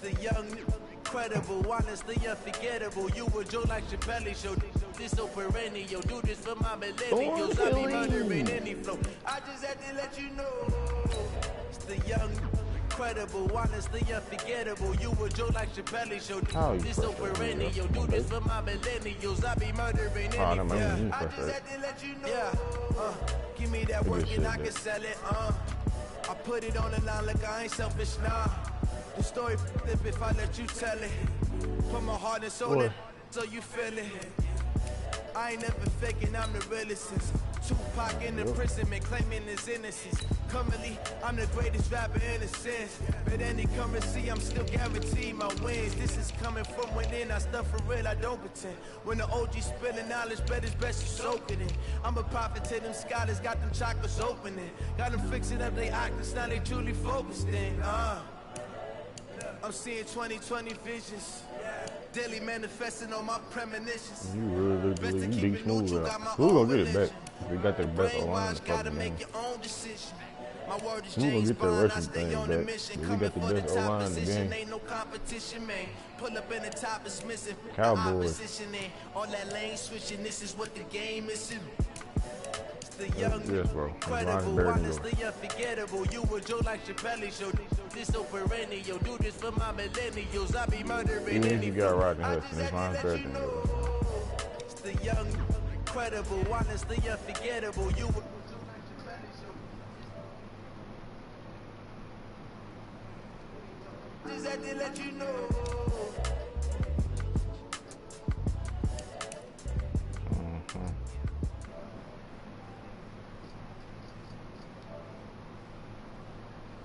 Speaker 7: The young, incredible, honestly unforgettable. You were Joe like Chappelle show. This so perennial. Do this for my millennials. I be murdering any flow. I just had to let you know. the young, incredible, honestly unforgettable. You a Joe like Chappelle show. This so perennial. Do this for my millennials. I be murdering any. I just had to let you know. Give me that work and I can sell it. I put it on the line like I ain't selfish, nah. The story flip if I let you tell it. Put my heart and soul in so you feel it. I ain't never faking, I'm the realest since Tupac in the imprisonment, claiming his innocence. Currently, I'm the greatest rapper in a sense. But any currency, I'm still guaranteed my wins. This is coming from within, I stuff for real, I don't pretend. When the OG spilling knowledge, bet it's best you soak it in. I'm a prophet to them scholars, got them chakras opening. Got them fixing up they actors, now they truly focused in. I'm seeing 2020 visions. Daily manifesting on my premonitions.
Speaker 5: You really believe you beat Smooth out. Who's gonna get it back? We got their best O-line.
Speaker 7: Gotta make your own decision. My word is
Speaker 5: Who's gonna
Speaker 7: James
Speaker 5: get that
Speaker 7: Bond, I
Speaker 5: rushing
Speaker 7: stay
Speaker 5: thing
Speaker 7: on the
Speaker 5: back?
Speaker 7: mission.
Speaker 5: We
Speaker 7: Coming
Speaker 5: got the
Speaker 7: for the
Speaker 5: best
Speaker 7: top
Speaker 5: O-line in the
Speaker 7: position,
Speaker 5: game.
Speaker 7: ain't no competition, man. Pull up in the top is missing.
Speaker 5: Cowboys.
Speaker 7: All that lane switching, this is what the game is. The young,
Speaker 5: yes, bro.
Speaker 7: incredible, honestly unforgettable. You a Joe like Chappelle show. This so perennial. Do this for my millennials. I be murdering
Speaker 5: even if you got Rock and
Speaker 7: I
Speaker 5: Hudson,
Speaker 7: just
Speaker 5: it's
Speaker 7: had
Speaker 5: fine
Speaker 7: to let you know. It's the young, incredible, honestly unforgettable. You just had to let you know.